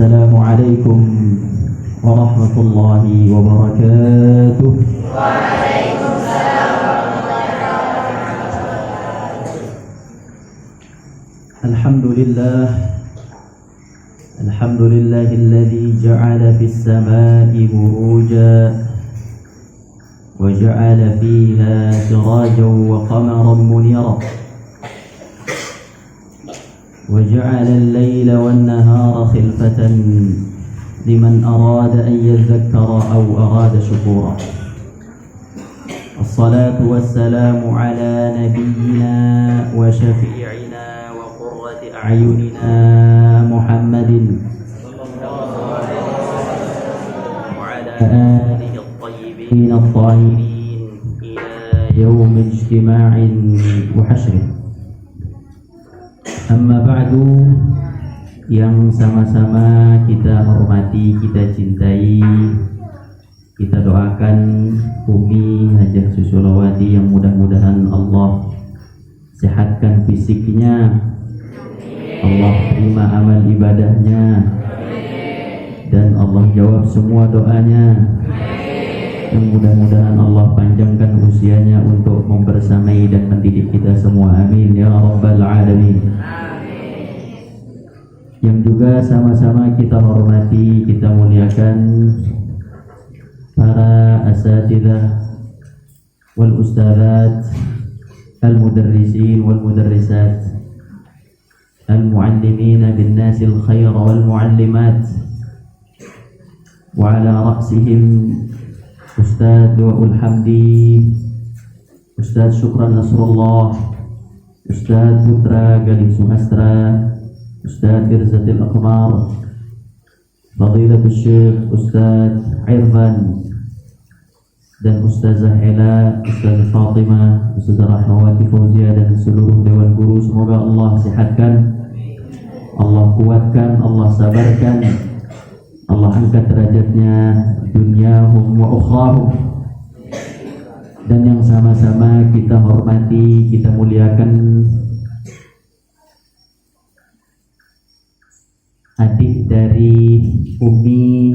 السلام عليكم ورحمة الله وبركاته. وعليكم السلام ورحمة الله وبركاته. الحمد لله الذي جعل في السماء بروجا وجعل فيها سراجا وقمرا منيرا وجعل الليل والنهار خلفة لمن أراد أن يذكر أو أراد شكورا. الصلاة والسلام على نبينا وشفيعنا وقرة أعيننا محمد وعلى آله الطيبين الطاهرين إلى يوم اجتماع وحشر. Amma ba'du, yang sama-sama kita hormati, kita cintai, kita doakan Umi Hajah Susulawati yang mudah-mudahan Allah sehatkan fisiknya, Allah terima amal ibadahnya, dan Allah jawab semua doanya. Yang mudah-mudahan Allah panjangkan usianya untuk membersamai dan mendidik kita semua, amin ya rabbal alamin. Yang juga sama-sama kita hormati, kita muliakan para asatidzah wal ustadzat, al mudarrisin wal mudarrisat, al muallimina bin nasil khair wal muallimat, wa ala ra'sihim Ustaz Du'aul Hamdi, Ustaz Syukran Nasrullah, Ustaz Putra Galih Suhastra, Ustaz Irzatil Akmar, Fadilatul Syekh Ustaz Irfan, dan Ustazah Ela, Ustaz Fatimah, Ustazah Rahmawati Fauzia, dan seluruh Dewan Guru. Semoga Allah sehatkan, Allah kuatkan, Allah sabarkan, Allah angkat derajatnya dunyahum wa ukhrahum. Dan yang sama-sama kita hormati, kita muliakan adik dari Umi,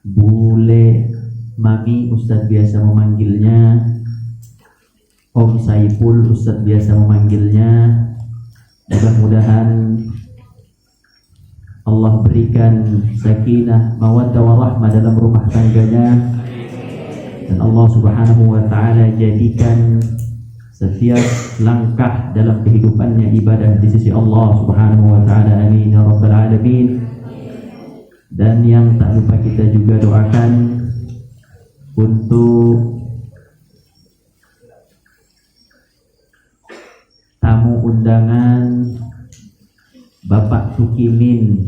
Bule, Mami, Ustadz biasa memanggilnya, Om Saiful, Ustadz biasa memanggilnya. Mudah-mudahan Allah berikan sakinah, mawaddah warahmah dalam rumah tangganya, dan Allah Subhanahu wa taala jadikan setiap langkah dalam kehidupannya ibadah di sisi Allah Subhanahu wa taala, amin ya rabbal alamin. Dan yang tak lupa kita juga doakan untuk tamu undangan Bapak Tukimin,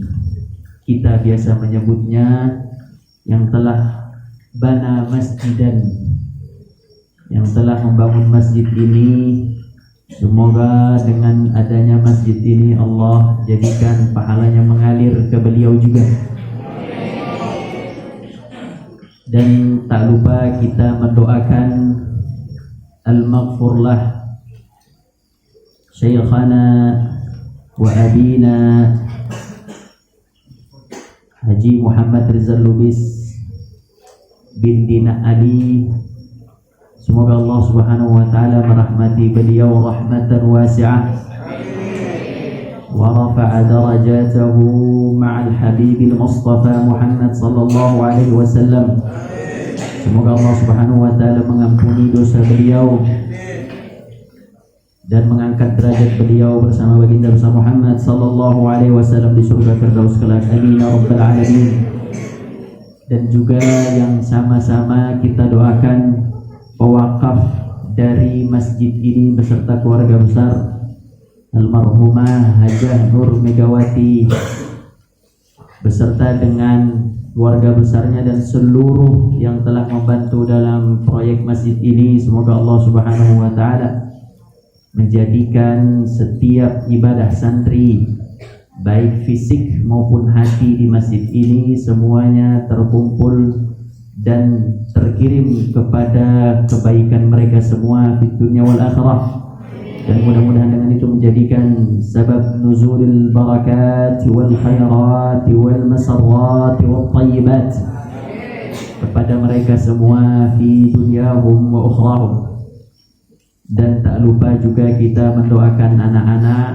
kita biasa menyebutnya, yang telah bana masjidan, yang telah membangun masjid ini. Semoga dengan adanya masjid ini Allah jadikan pahalanya mengalir ke beliau juga. Dan tak lupa kita mendoakan al-maghfurlah Syekhana wa abina Haji Muhammad Rizal Lubis bin Dina Ali. Semoga Allah Subhanahu wa taala merahmati beliau rahmatan wasi'ah wa rafa'a darajatahu ma'al habibil mustafa Muhammad sallallahu alaihi wasallam. Semoga Allah Subhanahu wa taala mengampuni dosa beliau dan mengangkat derajat beliau bersama baginda besar Muhammad sallallahu alaihi wasallam di surga Firdaus kelak, amin ya rabbal alamin. Dan juga yang sama-sama kita doakan pewakaf dari masjid ini beserta keluarga besar almarhumah Hajah Nur Megawati beserta dengan keluarga besarnya dan seluruh yang telah membantu dalam proyek masjid ini. Semoga Allah Subhanahu wa taala menjadikan setiap ibadah santri, baik fisik maupun hati di masjid ini, semuanya terkumpul dan terkirim kepada kebaikan mereka semua di dunia wal akhirah. dan mudah-mudahan dengan itu menjadikan sebab nuzulil barakat wal khairat wal masarrat wal tayyibat kepada mereka semua di dunyahum wa ukhrahum. Dan tak lupa juga kita mendoakan anak-anak,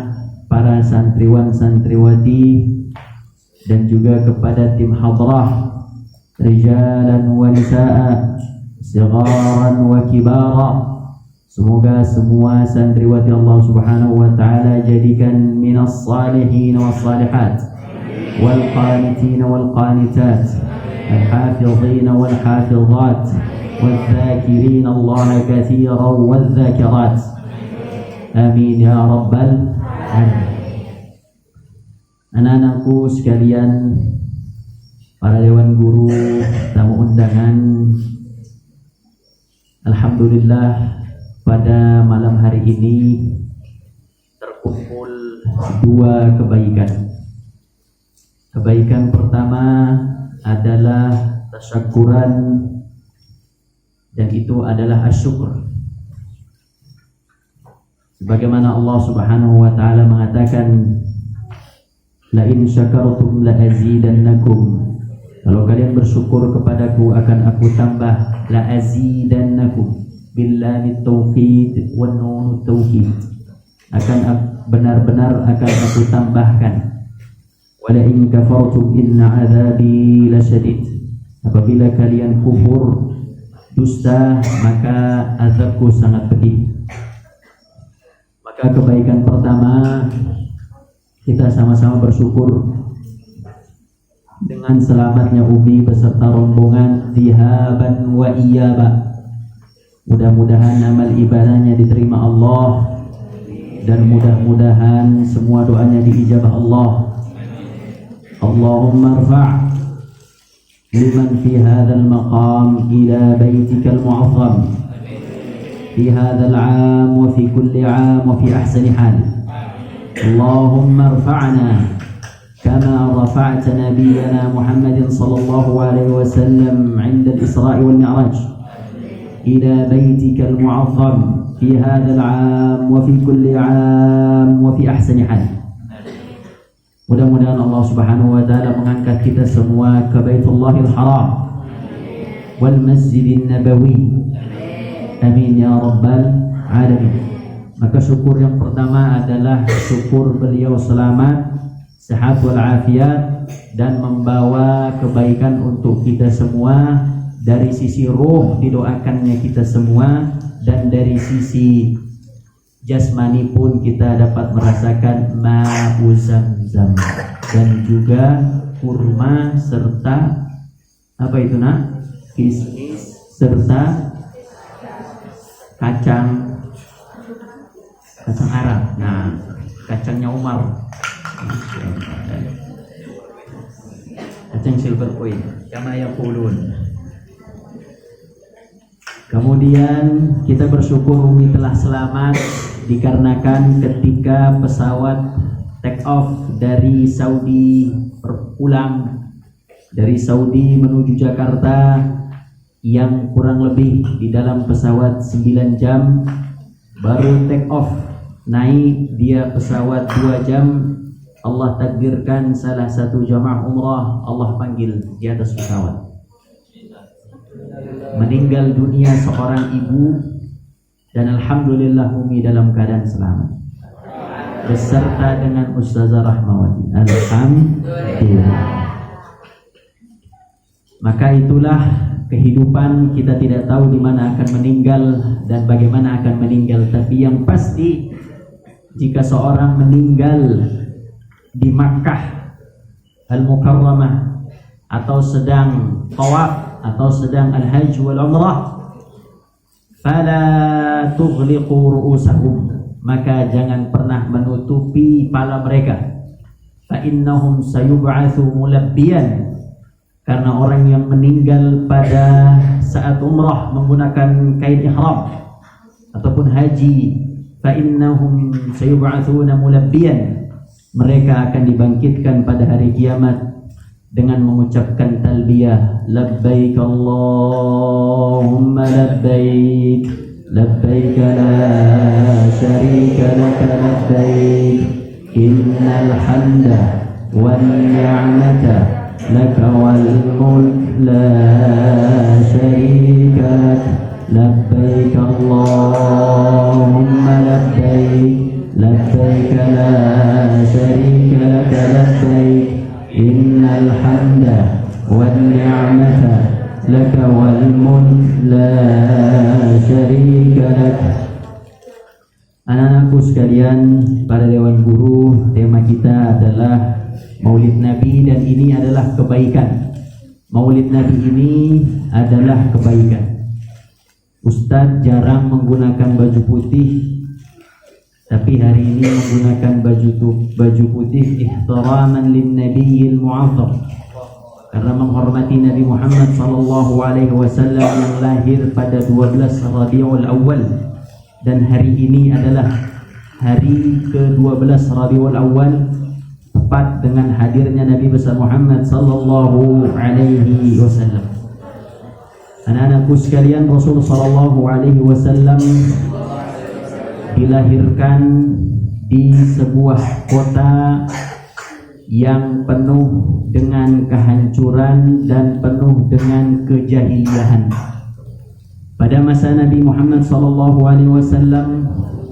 para santriwan santriwati, dan juga kepada tim hadrah rijalan wa nisaa, sigharan wa kibara. Semoga semua santriwati Allah Subhanahu wa taala jadikan minas salihin was salihat wal qanitin wal qanitat, al hafizin wal hafizat, wal dhakirin Allah katsiran wal dhakirat. Amin ya rabbal alamin. Anak-anakku sekalian, para dewan guru, tamu undangan, alhamdulillah pada malam hari ini terkumpul dua kebaikan. Kebaikan pertama adalah tasyakuran, dan itu adalah asyukur. Sebagaimana Allah Subhanahu wa taala mengatakan, la in syakartum la azidannakum. Kalau kalian bersyukur kepadaku akan aku tambah. La azidannakum billahi tauhid wan nun tauhid. Akan benar-benar akan aku tambahkan. Wala in kafartum inna azabi lasyadid. Apabila kalian kufur, dusta, maka azabku sangat pedih. Maka kebaikan pertama, kita sama-sama bersyukur dengan selamatnya Umi beserta rombongan zihaban wa iyaba. Mudah-mudahan amal ibadahnya diterima Allah, dan mudah-mudahan semua doanya diijabah Allah. Allahumma rfa' liman fi hadzal maqam ila baitikal mu'azzam fi hadzal 'am wa fi kulli 'am wa fi ahsani hal. Allahumma rfa'na kama rafa'ta nabiyyana Muhammadin sallallahu alaihi wasallam 'inda al-Isra' wal Mi'raj ila baitikal mu'azzam fi hadzal 'am wa fi kulli 'am wa fi ahsani hal. Mudah-mudahan Allah Subhanahu wa taala mengangkat kita semua ke Baitullahil Haram wal Masjidin Nabawi. Amin ya rabbal alamin. Maka syukur yang pertama adalah syukur beliau selamat, sehat walafiat, dan membawa kebaikan untuk kita semua. Dari sisi ruh didoakannya kita semua, dan dari sisi jasmani pun kita dapat merasakan ma'u zamzam, dan juga kurma serta apa itu nak? Kismis serta kacang Arab. Nah, kacangnya Umar, kacang silver coin, kama yaqulun. Kemudian kita bersyukur Umi telah selamat, dikarenakan ketika pesawat take off dari Saudi pulang dari Saudi menuju Jakarta, yang kurang lebih di dalam pesawat 9 jam, baru take off, naik dia pesawat 2 jam, Allah takdirkan salah satu jamaah umrah Allah panggil di atas pesawat. Meninggal dunia seorang ibu, dan alhamdulillah Umi dalam keadaan selamat beserta dengan Ustazah Rahmawati. Alhamdulillah. Maka itulah kehidupan, kita tidak tahu di mana akan meninggal dan bagaimana akan meninggal. Tapi yang pasti, jika seorang meninggal di Makkah Al-Mukarramah, atau sedang tawaf, atau sedang al-hajj wal umrah, fala tughliqu ru'usahum, maka jangan pernah menutupi kepala mereka. Fa innahum sayub'atsu mulabbiyan, karena orang yang meninggal pada saat umrah menggunakan kain ihram ataupun haji, fa innahum sayub'atsuna mulabbiyan, mereka akan dibangkitkan pada hari kiamat dengan mengucapkan talbiyah, labbaik Allahumma labbaik, labbaik la syarika لك لبيك إن الحمد والنعمة لك والملك لا شريك لك لبيك اللهم لبيك لبيك لا شريك لك لبيك إن الحمد والنعمة لك والملك لا شريك لك. Anak-anakku sekalian, para dewan guru, tema kita adalah Maulid Nabi dan ini adalah kebaikan. Maulid Nabi ini adalah kebaikan. Ustadz jarang menggunakan baju putih, tapi hari ini menggunakan baju putih ihtiraman lin nabiyil mu'azzam, karena menghormati Nabi Muhammad sallallahu alaihi wasallam yang lahir pada 12 Rabiul Awal, dan hari ini adalah hari ke-12 Rabiul Awal, tepat dengan hadirnya Nabi besar Muhammad sallallahu alaihi wasallam. Anak-anakku sekalian, Rasul sallallahu alaihi wasallam dilahirkan di sebuah kota yang penuh dengan kehancuran dan penuh dengan kejahiliahan. Pada masa Nabi Muhammad SAW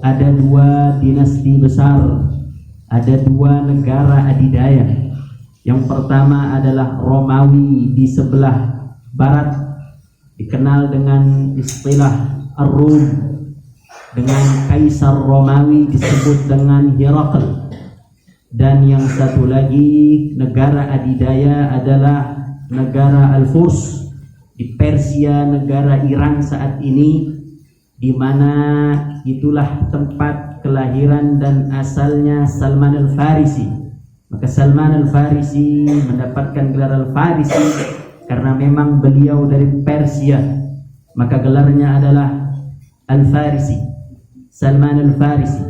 ada dua dinasti besar, ada dua negara adidaya. Yang pertama adalah Romawi di sebelah barat, dikenal dengan istilah Ar-Rum, dengan Kaisar Romawi disebut dengan Herakl. Dan yang satu lagi negara adidaya adalah negara Al-Furs di Persia, negara Iran saat ini, di mana itulah tempat kelahiran dan asalnya Salman Al-Farisi. Maka Salman Al-Farisi mendapatkan gelar Al-Farisi karena memang beliau dari Persia, maka gelarnya adalah Al-Farisi, Salman Al-Farisi.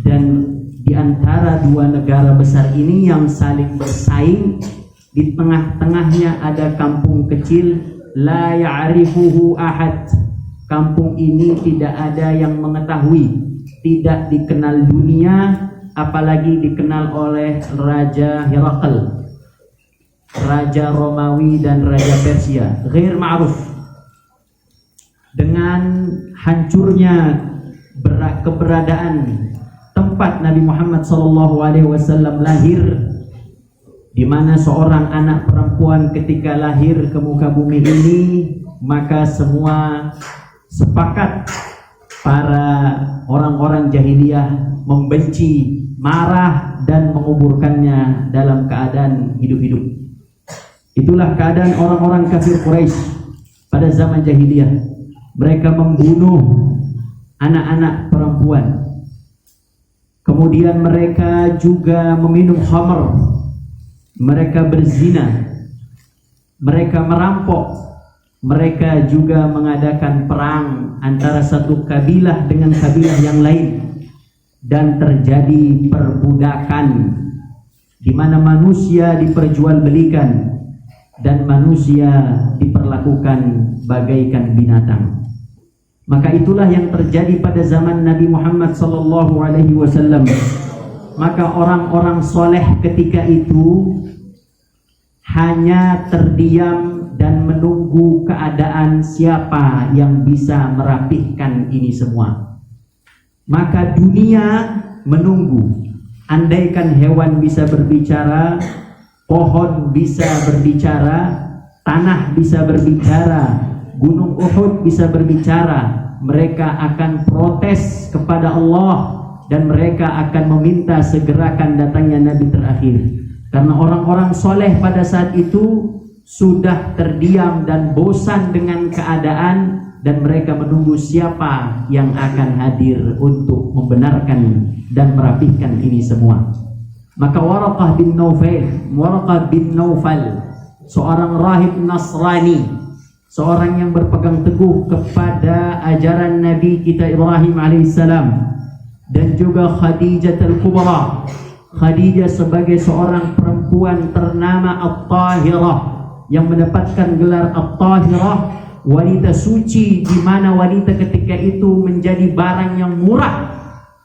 Dan di antara dua negara besar ini yang saling bersaing, di tengah-tengahnya ada kampung kecil, la ya'rifuhu ahad. Kampung ini tidak ada yang mengetahui, tidak dikenal dunia, apalagi dikenal oleh Raja Herakl, Raja Romawi dan Raja Persia, ghair ma'ruf. Dengan hancurnya keberadaan tempat Nabi Muhammad SAW lahir, di mana seorang anak perempuan ketika lahir ke muka bumi ini, maka semua sepakat para orang-orang jahiliyah membenci, marah, dan menguburkannya dalam keadaan hidup-hidup. Itulah keadaan orang-orang kafir Quraisy pada zaman jahiliyah. Mereka membunuh anak-anak perempuan. Kemudian mereka juga meminum khamr, mereka berzina, mereka merampok, mereka juga mengadakan perang antara satu kabilah dengan kabilah yang lain, dan terjadi perbudakan di mana manusia diperjualbelikan dan manusia diperlakukan bagaikan binatang. Maka itulah yang terjadi pada zaman Nabi Muhammad SAW. Maka orang-orang soleh ketika itu hanya terdiam dan menunggu keadaan siapa yang bisa merapihkan ini semua. Maka dunia menunggu. Andaikan hewan bisa berbicara, pohon bisa berbicara, tanah bisa berbicara, Gunung Uhud bisa berbicara, mereka akan protes kepada Allah dan mereka akan meminta segerakan datangnya Nabi terakhir. Karena orang-orang soleh pada saat itu sudah terdiam dan bosan dengan keadaan, dan mereka menunggu siapa yang akan hadir untuk membenarkan dan merapihkan ini semua. Maka Waraqah bin Naufal, seorang rahib Nasrani, seorang yang berpegang teguh kepada ajaran Nabi kita Ibrahim alaihissalam, dan juga Khadijah al-Kubra. Khadijah sebagai seorang perempuan ternama At-Tahirah, yang mendapatkan gelar At-Tahirah, wanita suci, di mana wanita ketika itu menjadi barang yang murah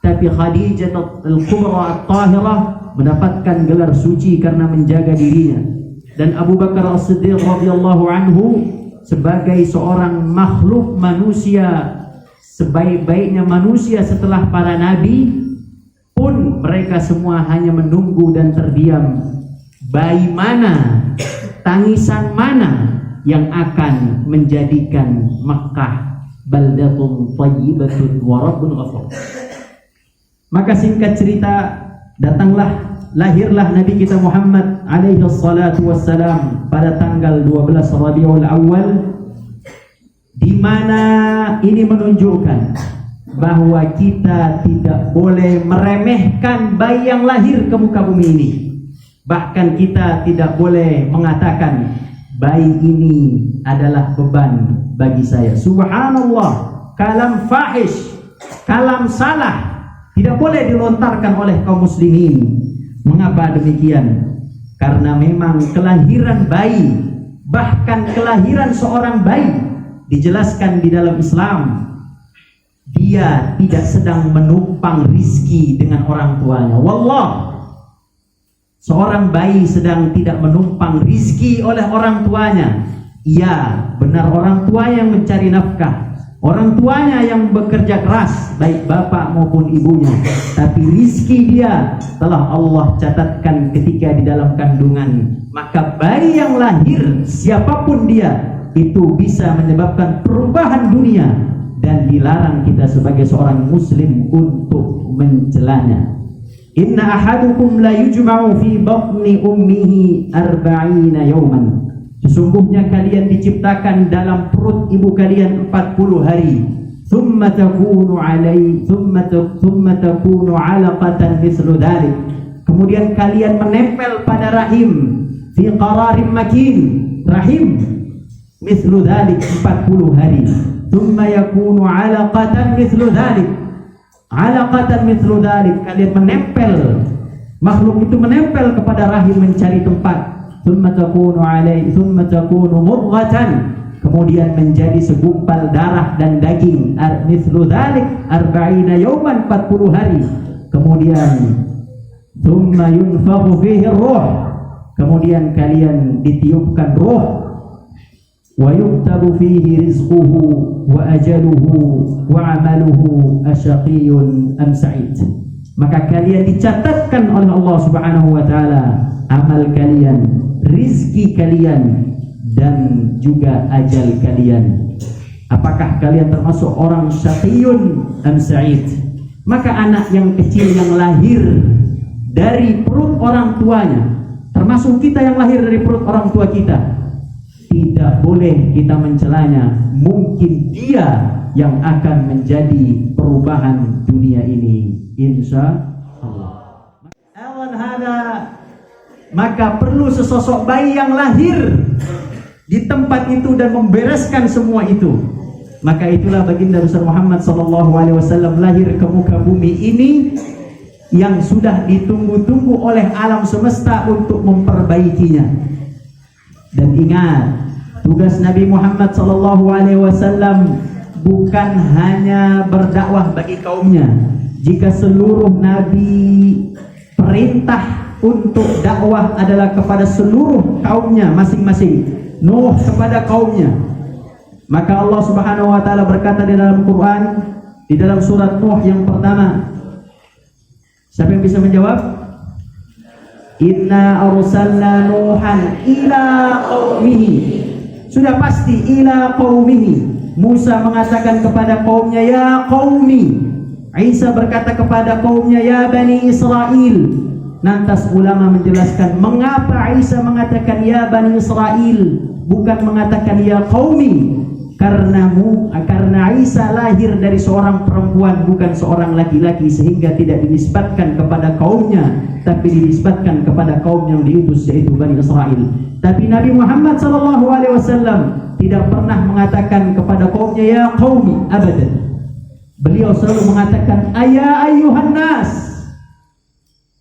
tapi Khadijah al-Kubra at-Tahirah mendapatkan gelar suci karena menjaga dirinya. Dan Abu Bakar As-Siddiq radhiyallahu anhu sebagai seorang makhluk manusia, sebaik-baiknya manusia setelah para nabi pun, mereka semua hanya menunggu dan terdiam. Bayi mana, tangisan mana yang akan menjadikan Makkah baldatun thayyibatun wa rabbun ghafur. Maka singkat cerita, lahirlah Nabi kita Muhammad alaihi salatu wassalam pada tanggal 12 Rabiul Awal, di mana ini menunjukkan bahwa kita tidak boleh meremehkan bayi yang lahir ke muka bumi ini. Bahkan kita tidak boleh mengatakan bayi ini adalah beban bagi saya. Subhanallah, kalam fahish, kalam salah tidak boleh dilontarkan oleh kaum muslimin. Mengapa demikian? Karena memang kelahiran bayi, bahkan kelahiran seorang bayi, dijelaskan di dalam Islam, dia tidak sedang menumpang rizki dengan orang tuanya. Wallah, seorang bayi sedang tidak menumpang rizki oleh orang tuanya. Iya, benar, orang tua yang mencari nafkah, orang tuanya yang bekerja keras, baik bapak maupun ibunya. Tapi rizki dia telah Allah catatkan ketika di dalam kandungan. Maka bayi yang lahir, siapapun dia, itu bisa menyebabkan perubahan dunia, dan dilarang kita sebagai seorang muslim untuk mencelanya. Inna ahadukum la yujma'u fi batni ummihi 40 yawman. Sesungguhnya kalian diciptakan dalam perut ibu kalian 40 hari. Thumma takunu 'alaqatan mithlu dhalik. Kemudian kalian menempel pada rahim fi qararin makin, rahim mithlu dhalik 40 hari. Thumma yakunu 'alaqatan mithlu dhalik. 'Alaqatan mithlu dhalik, kalian menempel, makhluk itu menempel kepada rahim mencari tempat. Thumma takunu mudghatan, kemudian menjadi segumpal darah dan daging. Mithlu dhalik 40 yawman, 40 hari. Kemudian thumma yunfakhu fihi ruh, kemudian kalian ditiupkan ruh. Wa yuktabu fihi rizquhu wa ajaluhu wa amaluhu asyaqiyyun am sa'id. Maka kalian dicatatkan oleh Allah Subhanahu wa taala amal kalian, rizki kalian, dan juga ajal kalian. Apakah kalian termasuk orang syaqiyun am sa'id? Maka anak yang kecil yang lahir dari perut orang tuanya, termasuk kita yang lahir dari perut orang tua kita, tidak boleh kita mencelanya. Mungkin dia yang akan menjadi perubahan dunia ini, insya Allah. Maka perlu sesosok bayi yang lahir di tempat itu dan membereskan semua itu. Maka itulah baginda besar Muhammad SAW lahir ke muka bumi ini, yang sudah ditunggu-tunggu oleh alam semesta untuk memperbaikinya. Dan ingat, tugas Nabi Muhammad SAW bukan hanya berdakwah bagi kaumnya. Jika seluruh nabi perintah untuk dakwah adalah kepada seluruh kaumnya masing-masing. Nuh kepada kaumnya. Maka Allah Subhanahu wa taala berkata di dalam Quran, di dalam surat Nuh yang pertama. Siapa yang bisa menjawab? Inna arsalna Nuhan ila qaumihi. Sudah pasti ila qaumihi. Musa mengatakan kepada kaumnya, ya qaumi. Isa berkata kepada kaumnya, ya Bani Israel. Lantas ulama menjelaskan mengapa Isa mengatakan ya Bani Israel, bukan mengatakan ya qaumi. Karena Isa lahir dari seorang perempuan, bukan seorang laki-laki, sehingga tidak dinisbatkan kepada kaumnya, tapi dinisbatkan kepada kaum yang diutus, yaitu Bani Israel. Tapi Nabi Muhammad SAW tidak pernah mengatakan kepada kaumnya ya qaumi, abadan. Beliau selalu mengatakan ayya ayyuhan nas,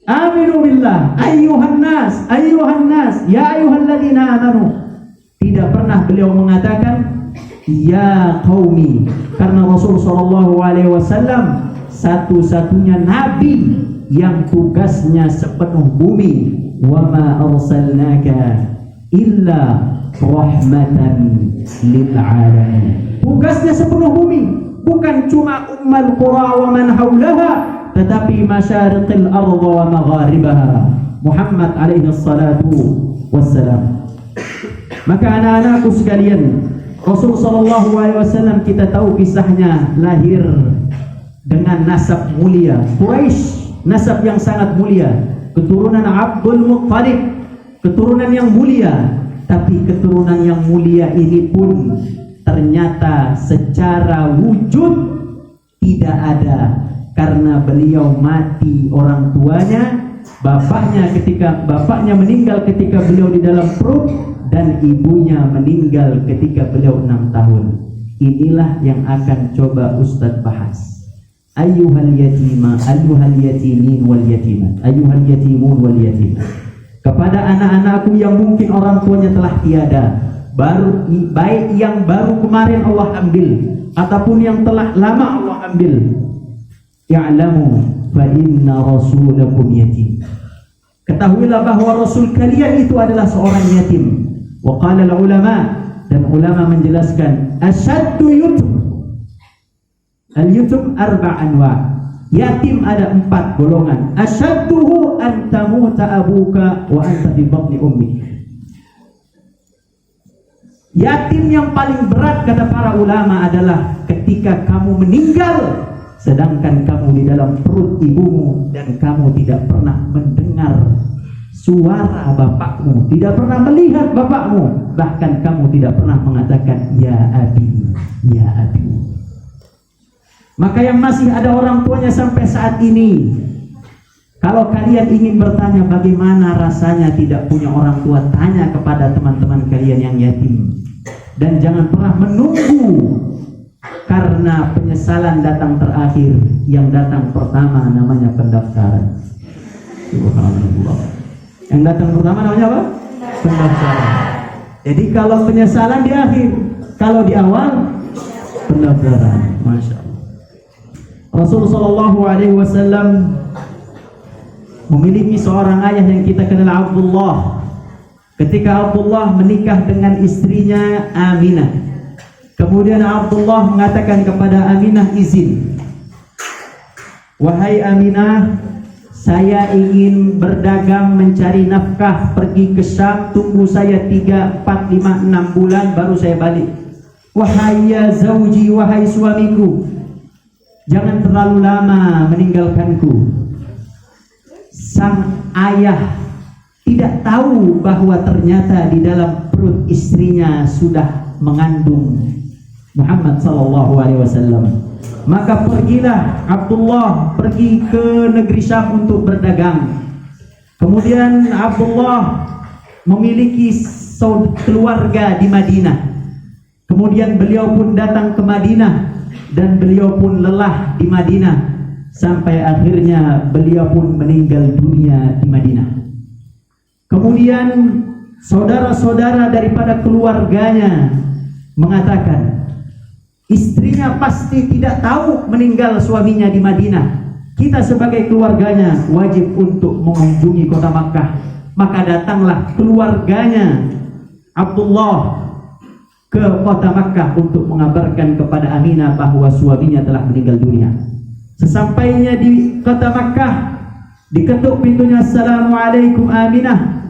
aminu billah, ayyuhan nas, ya ayyuhalladzina amanu. Tidak pernah beliau mengatakan ya qaumi, karena Rasul SAW satu-satunya nabi yang tugasnya sepenuh bumi. Wa ma arsalnaka illa rahmatan lil alamin. Tugasnya sepenuh bumi, bukan cuma ummal qura wa man haulaha, tetapi masyariqil ardh wa magharibaha. Muhammad alaihi salatu wassalam. Maka anak-anakku sekalian, Rasul sallallahu alaihi wasallam kita tahu kisahnya lahir dengan nasab mulia, Quraisy, nasab yang sangat mulia, keturunan Abdul Muttalib, keturunan yang mulia. Tapi keturunan yang mulia ini pun ternyata secara wujud tidak ada, karena beliau mati orang tuanya, bapaknya meninggal ketika beliau di dalam perut, dan ibunya meninggal ketika beliau 6 tahun. Inilah yang akan coba Ustadz bahas. Ayyuhal yatimin wal yatimat, ayyuhal yatimun wal yatimat. Kepada anak-anakku yang mungkin orang tuanya telah tiada, baik yang baru kemarin Allah ambil ataupun yang telah lama Allah ambil, ya'lamu fa inna rasulakum yatim. Ketahuilah bahwa rasul kalian itu adalah seorang yatim. Wa qala ulama, dan ulama menjelaskan asyaddu yutum. Al-yutum arba' anwa'. Yatim ada 4 golongan. Asyadduhu an tamuta abuka wa anta fi batni ummi. Yatim yang paling berat kata para ulama adalah ketika kamu meninggal sedangkan kamu di dalam perut ibumu dan kamu tidak pernah mendengar suara bapakmu, tidak pernah melihat bapakmu, bahkan kamu tidak pernah mengatakan ya abi, ya abi. Maka yang masih ada orang tuanya sampai saat ini, kalau kalian ingin bertanya bagaimana rasanya tidak punya orang tua, tanya kepada teman-teman kalian yang yatim. Dan jangan pernah menunggu, karena penyesalan datang terakhir. Yang datang pertama namanya pendaftaran. Subhanallah. Yang datang pertama namanya apa? Pendaftaran. Jadi kalau penyesalan di akhir, kalau di awal pendaftaran. Masya Allah. Rasulullah sallallahu alaihi wasallam memiliki seorang ayah yang kita kenal, Abdullah. Ketika Abdullah menikah dengan istrinya Aminah, kemudian Abdullah mengatakan kepada Aminah, izin, wahai Aminah, saya ingin berdagang mencari nafkah, pergi ke Syam, tunggu saya 3, 4, 5, 6 bulan baru saya balik. Wahai ya zauji, wahai suamiku, jangan terlalu lama meninggalkanku. Sang ayah tidak tahu bahwa ternyata di dalam perut istrinya sudah mengandung Muhammad sallallahu alaihi wasallam. Maka pergilah Abdullah pergi ke negeri Syam untuk berdagang. Kemudian Abdullah memiliki keluarga di Madinah. Kemudian beliau pun datang ke Madinah, dan beliau pun lelah di Madinah, sampai akhirnya beliau pun meninggal dunia di Madinah. Kemudian saudara-saudara daripada keluarganya mengatakan, istrinya pasti tidak tahu meninggal suaminya di Madinah. Kita sebagai keluarganya wajib untuk mengunjungi kota Makkah. Maka datanglah keluarganya Abdullah ke kota Makkah untuk mengabarkan kepada Aminah bahwa suaminya telah meninggal dunia. Sesampainya di kota Makkah, diketuk pintunya, assalamualaikum Aminah.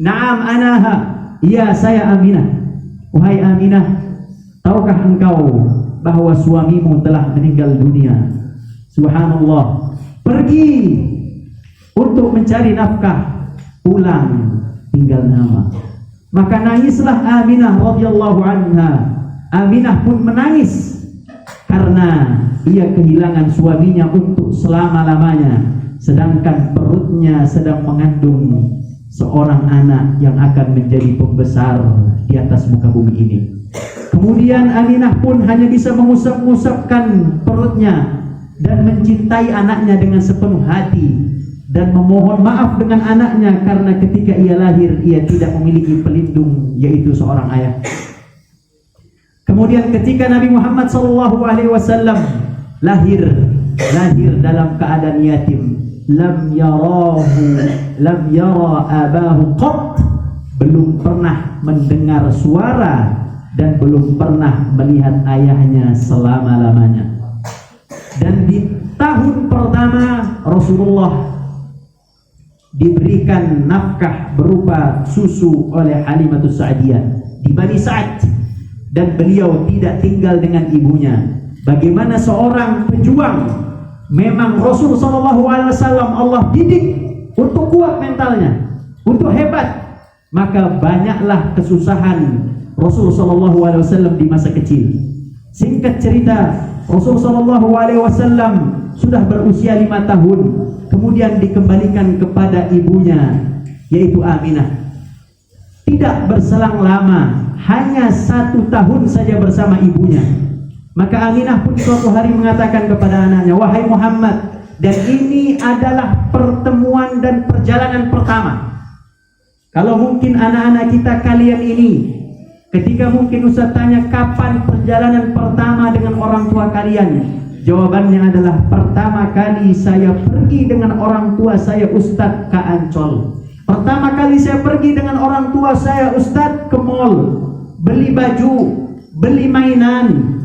Naam anaha, iya saya Aminah. Wahai Aminah, tahukah engkau bahwa suamimu telah meninggal dunia? Subhanallah. Pergi untuk mencari nafkah, pulang tinggal nama. Maka nangislah Aminah radhiyallahu anha. Aminah pun menangis karena ia kehilangan suaminya untuk selama-lamanya, sedangkan perutnya sedang mengandung seorang anak yang akan menjadi pembesar di atas muka bumi ini. Kemudian Aminah pun hanya bisa mengusap-usapkan perutnya dan mencintai anaknya dengan sepenuh hati, dan memohon maaf dengan anaknya karena ketika ia lahir ia tidak memiliki pelindung, yaitu seorang ayah. Kemudian ketika Nabi Muhammad SAW lahir, lahir dalam keadaan yatim, lam yara abahu qat, belum pernah mendengar suara dan belum pernah melihat ayahnya selama-lamanya. Dan di tahun pertama Rasulullah diberikan nafkah berupa susu oleh Halimatus Sa'diyah di Bani Sa'ad, dan beliau tidak tinggal dengan ibunya. Bagaimana seorang pejuang, memang Rasul SAW Allah didik untuk kuat mentalnya, untuk hebat, maka banyaklah kesusahan Rasul SAW di masa kecil. Singkat cerita, Rasul SAW sudah berusia 5 tahun, kemudian dikembalikan kepada ibunya, yaitu Aminah. Tidak berselang lama, hanya 1 tahun saja bersama ibunya. Maka Aminah pun suatu hari mengatakan kepada anaknya, wahai Muhammad, dan ini adalah pertemuan dan perjalanan pertama. Kalau mungkin anak-anak kita kalian ini, ketika mungkin Ustaz tanya kapan perjalanan pertama dengan orang tua kalian, jawabannya adalah pertama kali saya pergi dengan orang tua saya Ustadz ke Ancol. Pertama kali saya pergi dengan orang tua saya Ustadz ke mall, beli baju, beli mainan,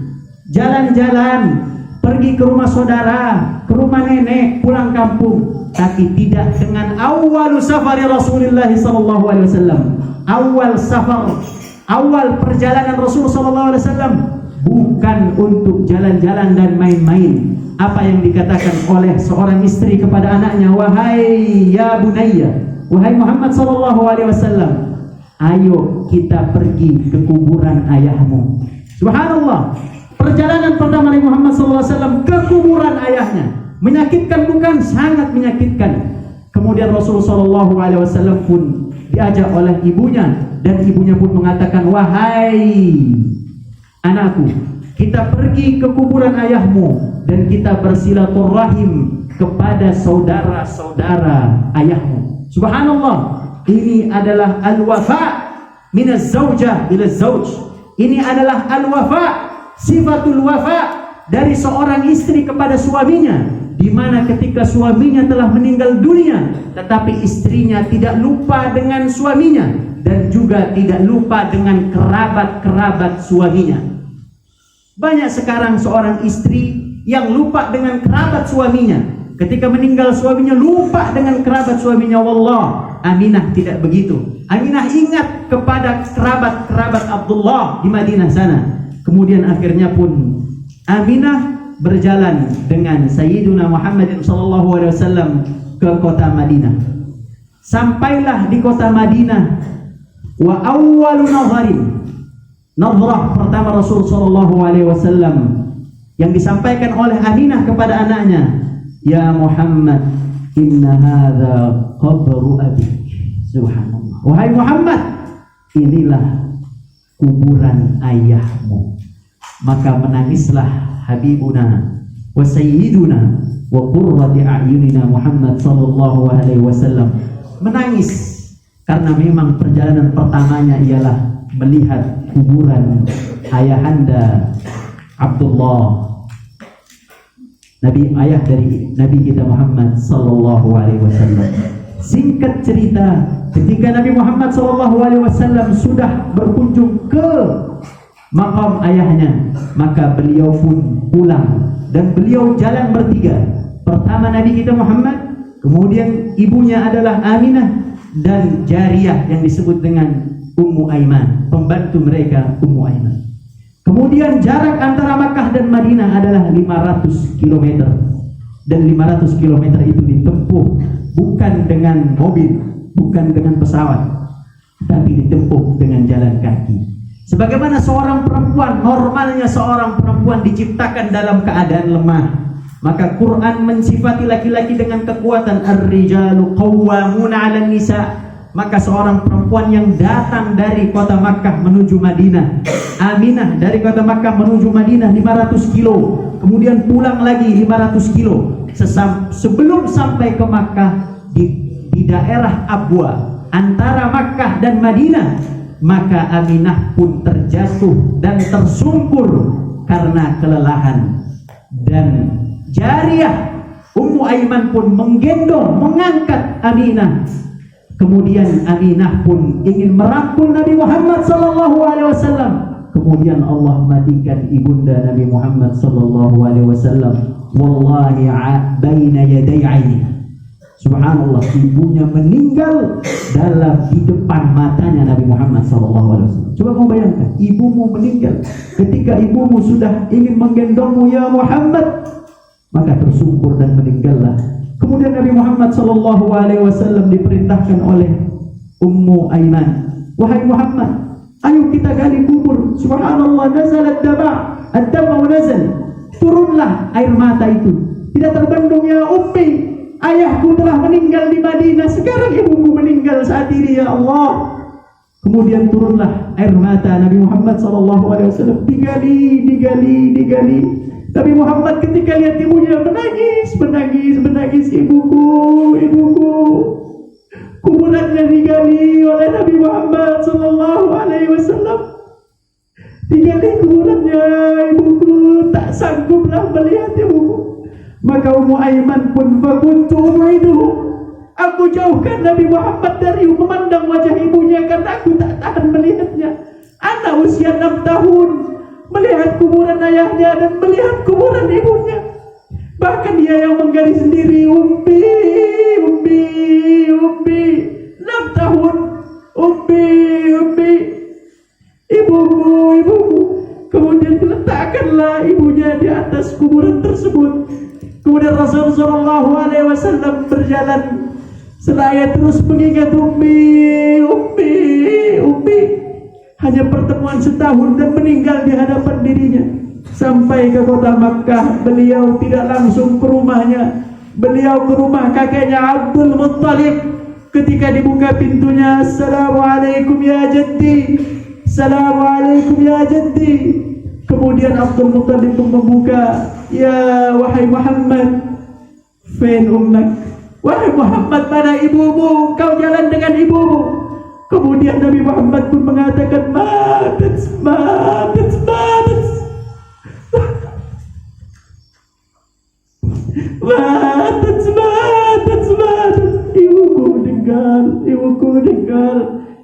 jalan-jalan, pergi ke rumah saudara, ke rumah nenek, pulang kampung. Tapi tidak dengan awal safari Rasulullah SAW. Awal safar, awal perjalanan Rasul SAW bukan untuk jalan-jalan dan main-main. Apa yang dikatakan oleh seorang istri kepada anaknya, wahai ya bunayya, wahai Muhammad SAW, ayo kita pergi ke kuburan ayahmu. Subhanallah, perjalanan pertama Nabi Muhammad SAW ke kuburan ayahnya. Menyakitkan bukan? Sangat menyakitkan. Kemudian Rasulullah SAW pun diajak oleh ibunya, dan ibunya pun mengatakan, wahai anakku, kita pergi ke kuburan ayahmu dan kita bersilaturahim kepada saudara-saudara ayahmu. Subhanallah, ini adalah al-wafa minaz zaujah ila zauj. Ini adalah al-wafa, sifatul wafa dari seorang istri kepada suaminya, di mana ketika suaminya telah meninggal dunia, tetapi istrinya tidak lupa dengan suaminya dan juga tidak lupa dengan kerabat-kerabat suaminya. Banyak sekarang seorang istri yang lupa dengan kerabat suaminya. Ketika meninggal suaminya lupa dengan kerabat suaminya. Wallah, Aminah tidak begitu. Aminah ingat kepada kerabat-kerabat Abdullah di Madinah sana. Kemudian akhirnya pun Aminah berjalan dengan Sayyiduna Muhammad SAW ke kota Madinah. Sampailah di kota Madinah, wa awwalu nadharin, nadhrah pertama Rasul SAW yang disampaikan oleh Aminah kepada anaknya, ya Muhammad, inna hadza qabru abik. Subhanallah, wahai Muhammad, inilah kuburan ayahmu. Maka menangislah Habibuna wa Sayyiduna wa qurrati a'yunina Muhammad sallallahu alaihi wasallam. Menangis karena memang perjalanan pertamanya ialah melihat kuburan ayahanda Abdullah, ayah dari Nabi kita Muhammad sallallahu alaihi wasallam. Singkat cerita, ketika Nabi Muhammad sallallahu alaihi wasallam sudah berkunjung ke makam ayahnya, maka beliau pun pulang dan beliau jalan bertiga. Pertama Nabi kita Muhammad, kemudian ibunya adalah Aminah, dan jariyah yang disebut dengan Ummu Aiman, pembantu mereka Ummu Aiman. Kemudian jarak antara Makkah dan Madinah adalah 500 km, dan 500 km itu ditempuh bukan dengan mobil, bukan dengan pesawat, tapi ditempuh dengan jalan kaki. Sebagaimana seorang perempuan, normalnya seorang perempuan diciptakan dalam keadaan lemah, maka Quran mensifati laki-laki dengan kekuatan, ar-rijalu qawwamuna 'alan nisa. Maka seorang perempuan yang datang dari kota Makkah menuju Madinah, Aminah dari kota Makkah menuju Madinah 500 kilo, kemudian pulang lagi 500 kilo. Sebelum sampai ke Makkah, di daerah Abwa antara Makkah dan Madinah, maka Aminah pun terjatuh dan tersungkur karena kelelahan, dan jariyah Ummu Aiman pun menggendong, mengangkat Aminah. Kemudian Aminah pun ingin merangkul Nabi Muhammad sallallahu alaihi wasallam. Kemudian Allah matikan ibunda Nabi Muhammad sallallahu alaihi wasallam. Wallahi baina yaday ainiha. Subhanallah, ibunya meninggal di depan matanya Nabi Muhammad SAW. Coba kamu bayangkan, ibumu meninggal ketika ibumu sudah ingin menggendongmu, ya Muhammad, maka tersungkur dan meninggallah. Kemudian Nabi Muhammad SAW diperintahkan oleh Ummu Aiman, wahai Muhammad, ayo kita gali kubur. Subhanallah, nazalat ad-dama'u nazal, turunlah air mata itu. Tidak terbendung, ya Ummi, ayahku telah meninggal di Madinah, sekarang ibuku meninggal saat ini, ya Allah. Kemudian turunlah air mata Nabi Muhammad SAW. Digali. Nabi Muhammad ketika lihat ibunya menangis, ibuku. Kuburannya digali oleh Nabi Muhammad SAW. Digali kuburannya ibuku, tak sangguplah melihat ibuku. Maka Ummu Aiman pun fakuntu u'iduhu, aku jauhkan Nabi Muhammad dari memandang wajah ibunya karena aku tak tahan melihatnya. Anak usia 6 tahun melihat kuburan ayahnya dan melihat kuburan ibunya. Bahkan dia yang menggali sendiri, Ummi 6 tahun, Ummi ibuku. Kemudian diletakkanlah ibunya di atas kuburan tersebut. Kemudian Rasulullah SAW berjalan seraya terus mengingat Ummi. Hanya pertemuan setahun dan meninggal di hadapan dirinya. Sampai ke kota Makkah, beliau tidak langsung ke rumahnya. Beliau ke rumah kakeknya Abdul Muttalib. Ketika dibuka pintunya, Assalamualaikum ya jaddi, Assalamualaikum ya jaddi. Kemudian Abdul Muttalib pun membuka, ya wahai Muhammad, fain ummak, wahai Muhammad, mana ibumu? Kau jalan dengan ibumu. Kemudian Nabi Muhammad pun mengatakan, matat.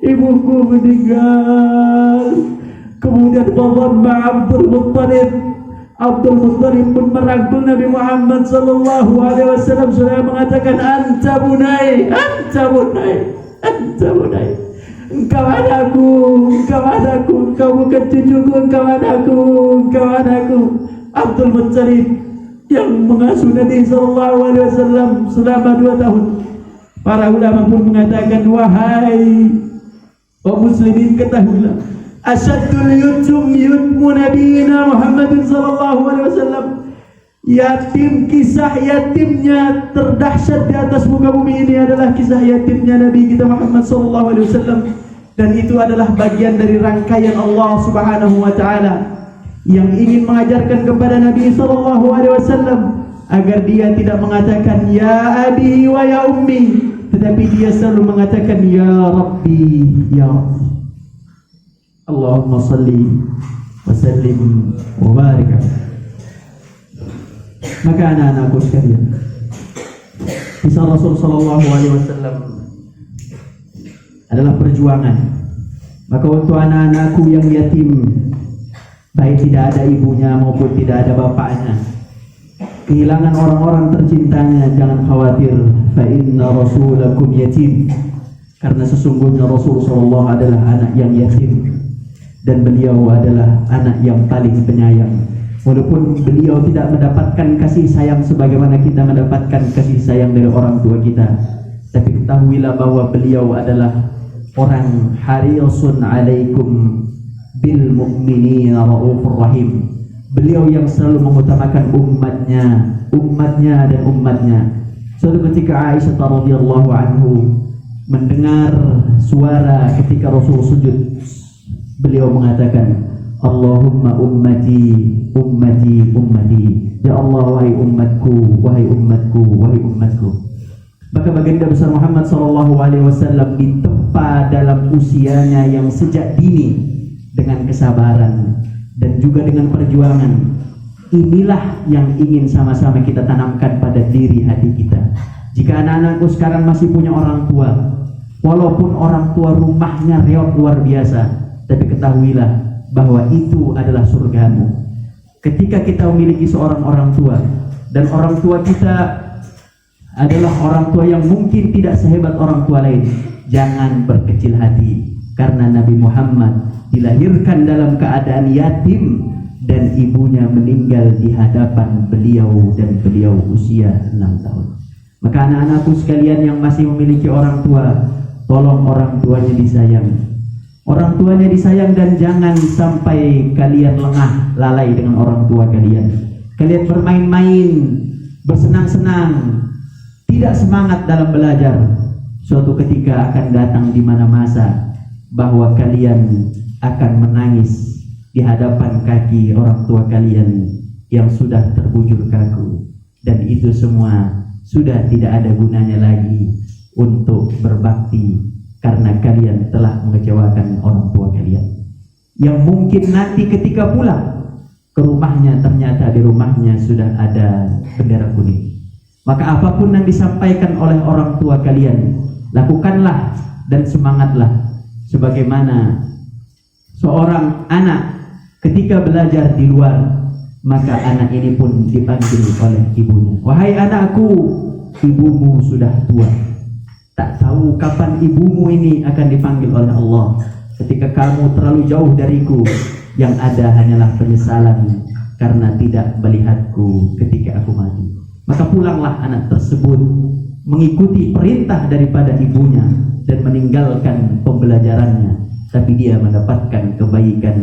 Ibuku meninggal. Kemudian dhamma Abdul Muttalib pun merangkul Nabi Muhammad sallallahu alaihi wasallam sudah mengatakan, anta bunai. Engkau anakku, engkau bukan cucuku, engkau anakku. Abdul Muttalib yang mengasuh Nabi sallallahu alaihi wasallam selama 2 tahun. Para ulama pun mengatakan, wahai kaum muslimin, ketahuilah, asyadul yutmu nabiyina Muhammad sallallahu alaihi wasallam, kisah yatimnya terdahsyat di atas muka bumi ini adalah kisah yatimnya Nabi kita Muhammad sallallahu alaihi wasallam. Dan itu adalah bagian dari rangkaian Allah Subhanahu wa taala yang ingin mengajarkan kepada Nabi sallallahu alaihi wasallam agar dia tidak mengatakan ya abi wa ya ummi, tetapi dia selalu mengatakan ya Rabbi, ya Rabbi. Allahumma salli wa sallim wa barik. Maka anak-anakku sekalian, kisah Rasul sallallahu alaihi wasallam adalah perjuangan. Maka untuk anak-anakku yang yatim, baik tidak ada ibunya maupun tidak ada bapaknya, kehilangan orang-orang tercintanya, jangan khawatir. Fa inna rasulakum yatim, karena sesungguhnya Rasul sallallahu adalah anak yang yatim dan beliau adalah anak yang paling penyayang. Walaupun beliau tidak mendapatkan kasih sayang sebagaimana kita mendapatkan kasih sayang dari orang tua kita, tapi ketahuilah bahwa beliau adalah orang harisun alaikum bil mu'minina raufur rahim. Beliau yang selalu mengutamakan umatnya dan umatnya. Suatu ketika Aisyah radhiyallahu anhu mendengar suara ketika Rasul sujud, beliau mengatakan, Allahumma ummati. Ya Allah, wahai umatku. Maka baginda besar Muhammad sallallahu alaihi wasallam ditempa dalam usianya yang sejak dini dengan kesabaran dan juga dengan perjuangan. Inilah yang ingin sama-sama kita tanamkan pada diri hati kita. Jika anak-anakku sekarang masih punya orang tua, walaupun orang tua rumahnya reot luar biasa, tapi ketahuilah bahwa itu adalah surgamu. Ketika kita memiliki seorang orang tua, dan orang tua kita adalah orang tua yang mungkin tidak sehebat orang tua lain, jangan berkecil hati, karena Nabi Muhammad dilahirkan dalam keadaan yatim dan ibunya meninggal di hadapan beliau dan beliau usia 6 tahun. Maka anak-anakku sekalian yang masih memiliki orang tua, tolong orang tuanya disayang. Orang tuanya disayang dan jangan sampai kalian lengah lalai dengan orang tua kalian. Kalian bermain-main, bersenang-senang, tidak semangat dalam belajar. Suatu ketika akan datang di mana masa bahwa kalian akan menangis di hadapan kaki orang tua kalian yang sudah terbujur kaku, dan itu semua sudah tidak ada gunanya lagi untuk berbakti karena kalian telah mengecewakan orang tua kalian, yang mungkin nanti ketika pulang ke rumahnya ternyata di rumahnya sudah ada bendera kuning. Maka apapun yang disampaikan oleh orang tua kalian, lakukanlah dan semangatlah sebagaimana seorang anak ketika belajar di luar, maka anak ini pun dipanggil oleh ibunya. Wahai anakku, ibumu sudah tua. Tak tahu kapan ibumu ini akan dipanggil oleh Allah. Ketika kamu terlalu jauh dariku, yang ada hanyalah penyesalan karena tidak melihatku ketika aku mati. Maka pulanglah anak tersebut mengikuti perintah daripada ibunya dan meninggalkan pembelajarannya, tapi dia mendapatkan kebaikan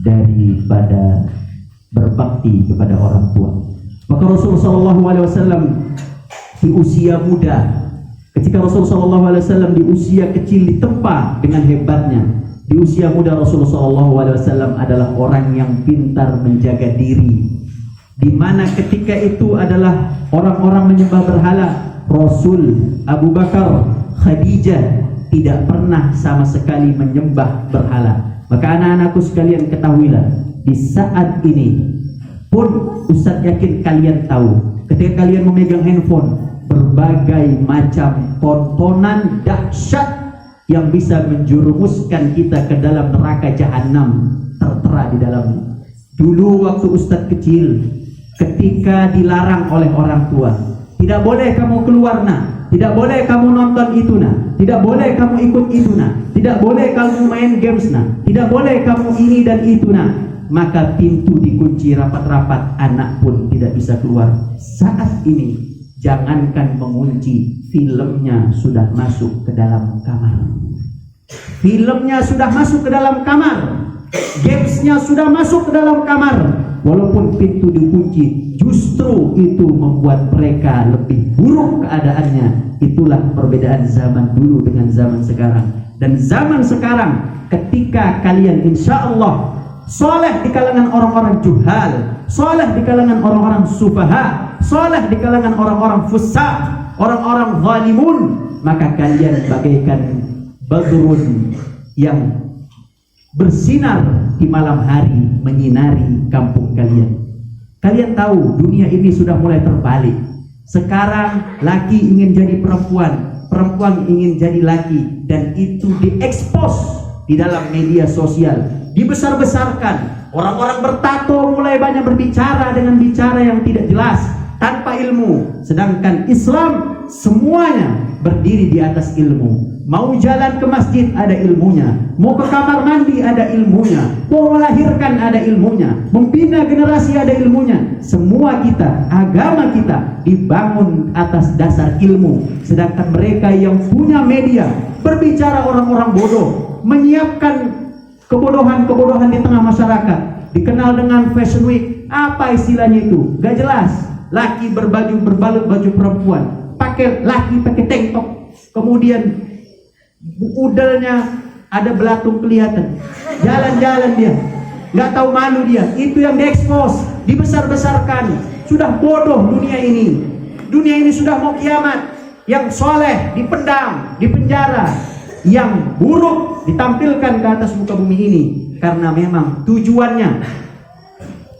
daripada berbakti kepada orang tua. Maka Rasulullah SAW di usia muda, ketika Rasulullah SAW di usia kecil ditempa dengan hebatnya, di usia muda Rasulullah SAW adalah orang yang pintar menjaga diri, di mana ketika itu adalah orang-orang menyembah berhala. Rasul, Abu Bakar, Khadijah tidak pernah sama sekali menyembah berhala. Maka anak-anakku sekalian ketahuilah, di saat ini pun Ustaz yakin kalian tahu, ketika kalian memegang handphone, berbagai macam tontonan dahsyat yang bisa menjerumuskan kita ke dalam neraka jahanam tertera di dalamnya. Dulu waktu Ustaz kecil, ketika dilarang oleh orang tua, tidak boleh kamu keluar nak, tidak boleh kamu nonton itu nak, tidak boleh kamu ikut itu nak, tidak boleh kamu main games nak, tidak boleh kamu ini dan itu nak, maka pintu dikunci rapat-rapat, anak pun tidak bisa keluar. Saat ini jangankan mengunci, filmnya sudah masuk ke dalam kamar, filmnya sudah masuk ke dalam kamar, gamesnya sudah masuk ke dalam kamar. Walaupun pintu dikunci, justru itu membuat mereka lebih buruk keadaannya. Itulah perbedaan zaman dulu dengan zaman sekarang. Dan zaman sekarang, ketika kalian insya Allah soleh di kalangan orang-orang juhal, soleh di kalangan orang-orang sufaha, soleh di kalangan orang-orang fusaq, orang-orang zalimun, maka kalian bagaikan badrun yang bersinar di malam hari menyinari kampung kalian. Kalian tahu dunia ini sudah mulai terbalik. Sekarang laki ingin jadi perempuan, perempuan ingin jadi laki, dan itu diekspos di dalam media sosial, dibesar-besarkan. Orang-orang bertato mulai banyak berbicara dengan bicara yang tidak jelas, tanpa ilmu. Sedangkan Islam semuanya berdiri di atas ilmu. Mau jalan ke masjid ada ilmunya, mau ke kamar mandi ada ilmunya, mau melahirkan ada ilmunya, membina generasi ada ilmunya. Semua kita, agama kita dibangun atas dasar ilmu. Sedangkan mereka yang punya media berbicara orang-orang bodoh, menyiapkan kebodohan-kebodohan di tengah masyarakat, dikenal dengan fashion week. Apa istilahnya itu? Gak jelas. Laki berbalut baju perempuan, laki pakai tank top, kemudian udelnya ada belatung kelihatan, jalan-jalan dia, nggak tahu malu dia. Itu yang diekspos, dibesar-besarkan. Sudah bodoh dunia ini. Dunia ini sudah mau kiamat. Yang soleh dipendam, dipenjara, yang buruk ditampilkan ke atas muka bumi ini, karena memang tujuannya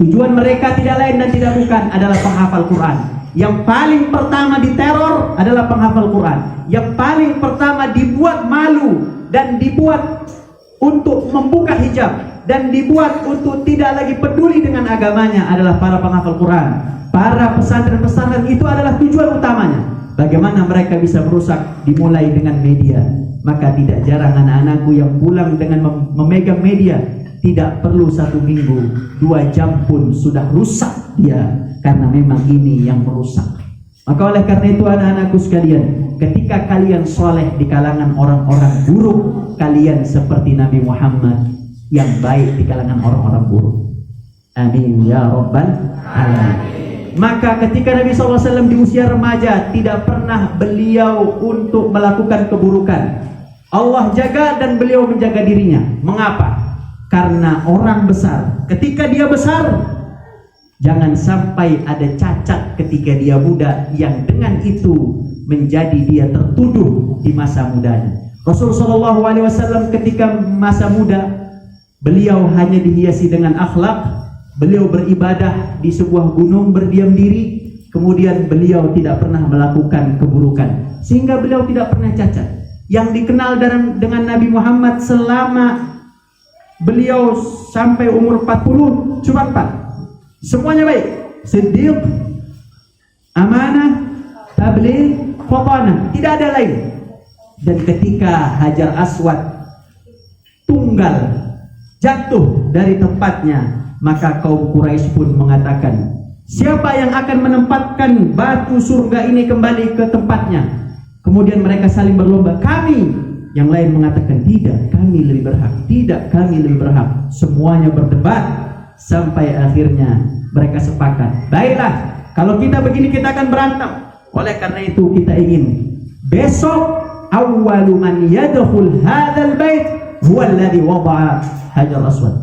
Tujuan mereka tidak lain dan tidak bukan adalah penghafal Quran. Yang paling pertama diteror adalah penghafal Quran. Yang paling pertama dibuat malu dan dibuat untuk membuka hijab dan dibuat untuk tidak lagi peduli dengan agamanya adalah para penghafal Quran. Para pesantren-pesantren itu adalah tujuan utamanya. Bagaimana mereka bisa merusak? Dimulai dengan media. Maka tidak jarang anak-anakku yang pulang dengan memegang media, tidak perlu 1 minggu, 2 jam pun sudah rusak dia, karena memang ini yang merusak. Maka oleh karena itu anak-anakku sekalian, ketika kalian soleh di kalangan orang-orang buruk, kalian seperti Nabi Muhammad yang baik di kalangan orang-orang buruk. Amin ya rabbal alamin. Maka ketika Nabi SAW di usia remaja, tidak pernah beliau untuk melakukan keburukan. Allah jaga dan beliau menjaga dirinya. Mengapa? Karena orang besar, ketika dia besar, jangan sampai ada cacat ketika dia muda, yang dengan itu menjadi dia tertuduh di masa mudanya. Rasulullah SAW ketika masa muda, beliau hanya dihiasi dengan akhlak. Beliau beribadah di sebuah gunung berdiam diri, kemudian beliau tidak pernah melakukan keburukan, sehingga beliau tidak pernah cacat. Yang dikenal dengan Nabi Muhammad selama beliau sampai umur 40 cuma 4. Semuanya baik. Siddiq, amanah, tabligh, fatanah, tidak ada lain. Dan ketika Hajar Aswad tunggal jatuh dari tempatnya, maka kaum Quraisy pun mengatakan, siapa yang akan menempatkan batu surga ini kembali ke tempatnya? Kemudian mereka saling berlomba, kami. Yang lain mengatakan, tidak, kami lebih berhak. Tidak, kami lebih berhak. Semuanya berdebat sampai akhirnya mereka sepakat, baiklah, kalau kita begini kita akan berantem. Oleh karena itu kita ingin besok awwalu man yadkhul hadzal bait huwa alladhi wada'a Hajar Aswad.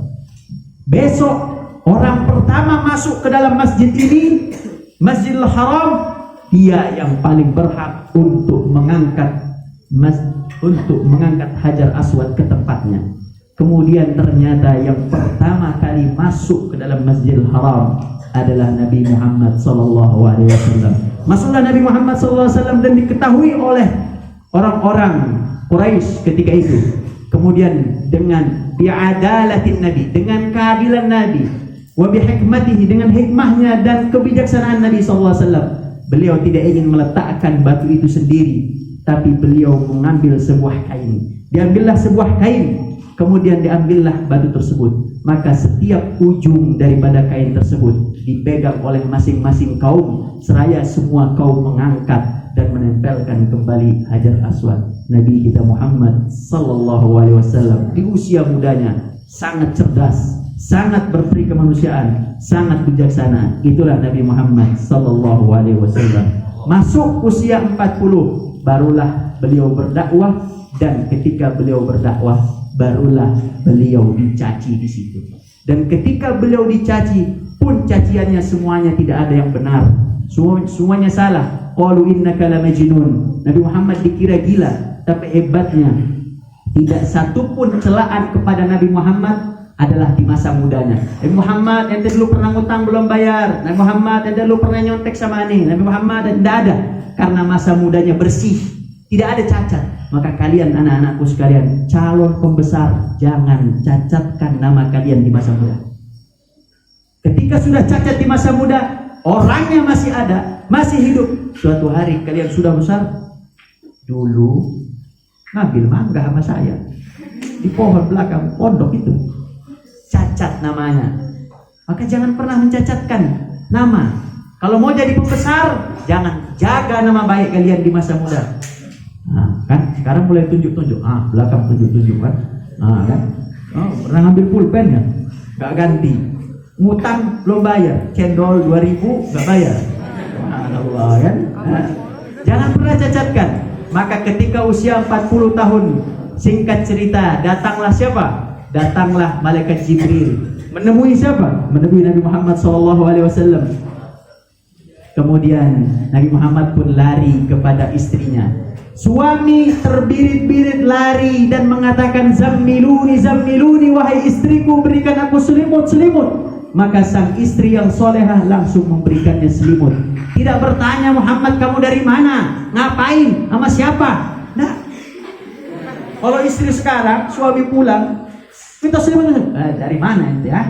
Besok orang pertama masuk ke dalam masjid ini, Masjidil Haram, dia yang paling berhak untuk mengangkat Hajar Aswad ke tempatnya. Kemudian ternyata yang pertama kali masuk ke dalam Masjidil Haram adalah Nabi Muhammad SAW. Masuklah Nabi Muhammad SAW dan diketahui oleh orang-orang Quraisy ketika itu. Kemudian dengan bi'adalatin Nabi, dengan keadilan Nabi, wa bihikmatihi, dengan hikmahnya dan kebijaksanaan Nabi SAW, beliau tidak ingin meletakkan batu itu sendiri, tapi beliau mengambil sebuah kain. Diambillah sebuah kain, kemudian diambillah batu tersebut. Maka setiap ujung daripada kain tersebut dipegang oleh masing-masing kaum, seraya semua kaum mengangkat dan menempelkan kembali Hajar Aswad. Nabi kita Muhammad SAW di usia mudanya sangat cerdas, sangat berperi kemanusiaan, sangat bijaksana. Itulah Nabi Muhammad SAW. Masuk usia 40 barulah beliau berdakwah, dan ketika beliau berdakwah barulah beliau dicaci di situ. Dan ketika beliau dicaci pun caciannya semuanya tidak ada yang benar, semuanya salah. Qalu innaka lamajnun. Nabi Muhammad dikira gila, tapi hebatnya tidak satu pun celaan kepada Nabi Muhammad adalah di masa mudanya. Nabi Muhammad, ente dulu pernah ngutang belum bayar. Nabi Muhammad, ente dulu pernah nyontek sama ini. Nabi Muhammad, tidak ada. Karena masa mudanya bersih, tidak ada cacat. Maka kalian anak-anakku sekalian, calon pembesar, jangan cacatkan nama kalian di masa muda. Ketika sudah cacat di masa muda, orangnya masih ada, masih hidup, suatu hari kalian sudah besar, dulu ngambil mangga sama saya di pohon belakang pondok itu, cacat namanya. Maka jangan pernah mencacatkan nama. Kalau mau jadi pembesar, jangan, jaga nama baik kalian di masa muda. Nah, kan sekarang mulai tunjuk-tunjuk, belakang tunjuk-tunjuk kan, kan, pernah ngambil pulpen ya, nggak ganti, ngutang belum bayar, cendol 2000 nggak bayar, Allah kan. Jangan pernah cacatkan. Maka ketika usia 40 tahun, singkat cerita, datanglah siapa? Datanglah malaikat Jibril. Menemui siapa? Menemui Nabi Muhammad SAW. Kemudian Nabi Muhammad pun lari kepada istrinya. Suami terbirit-birit lari dan mengatakan, zammiluni, zammiluni, wahai istriku, berikan aku selimut-selimut. Maka sang istri yang solehah langsung memberikannya selimut. Tidak bertanya, Muhammad kamu dari mana? Ngapain? Sama siapa? Nah, kalau istri sekarang, suami pulang, minta selimut. Dari mana ente ya?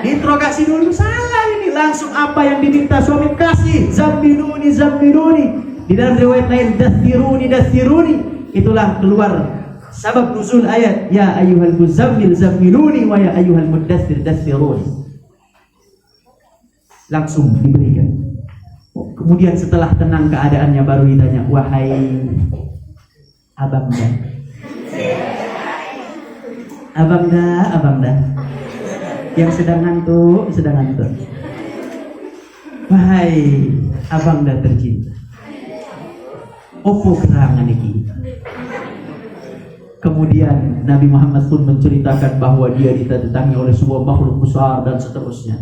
Interogasi dulu, salah ini. Langsung apa yang diminta suami kasih. Zammiluni, zammiluni. Di dalam riwayat lain, dathiruni, dathiruni. Itulah keluar sabab nuzul ayat ya ayyuhal muzammil zammiluni wa ya ayyuhal muddaththir daththiruni. Langsung diberikan. Kemudian setelah tenang keadaannya baru ditanya, wahai abangda, abangda yang sedang ngantuk, wahai abangda tercinta, opo gerangan iki? Kemudian Nabi Muhammad pun menceritakan bahwa dia ditatangi oleh sebuah makhluk besar dan seterusnya.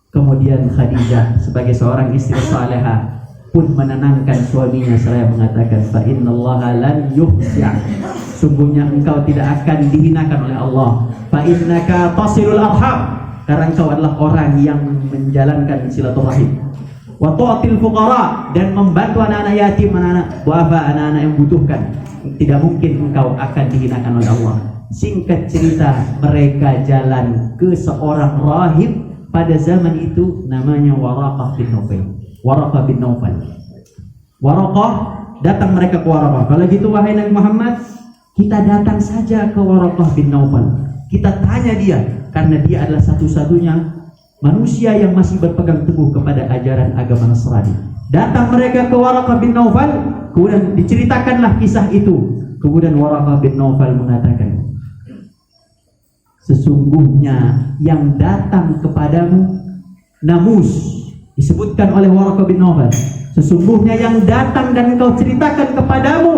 Kemudian Khadijah sebagai seorang istri salehah pun menenangkan suaminya seraya mengatakan, fa innallaha lan yuhza'ak, sungguhnya engkau tidak akan dihinakan oleh Allah. Fa innaka tasilul arham, karena engkau adalah orang yang menjalankan silaturahim. Wa tu'til fuqara, dan membantu anak-anak yatim, anak-anak duafa, anak-anak yang membutuhkan. Tidak mungkin engkau akan dihinakan oleh Allah. Singkat cerita, mereka jalan ke seorang rahib pada zaman itu, namanya Waraqah bin Naufal. Waraqah, datang mereka ke Waraqah. Kalau gitu wahai Nabi Muhammad, kita datang saja ke Waraqah bin Naufal. Kita tanya dia, karena dia adalah satu-satunya manusia yang masih berpegang teguh kepada ajaran agama Nasrani. Datang mereka ke Waraqah bin Naufal, kemudian diceritakanlah kisah itu. Kemudian Waraqah bin Naufal mengatakan, sesungguhnya yang datang kepadamu Namus, disebutkan oleh Waraqah bin Naufal, sesungguhnya yang datang dan engkau ceritakan kepadamu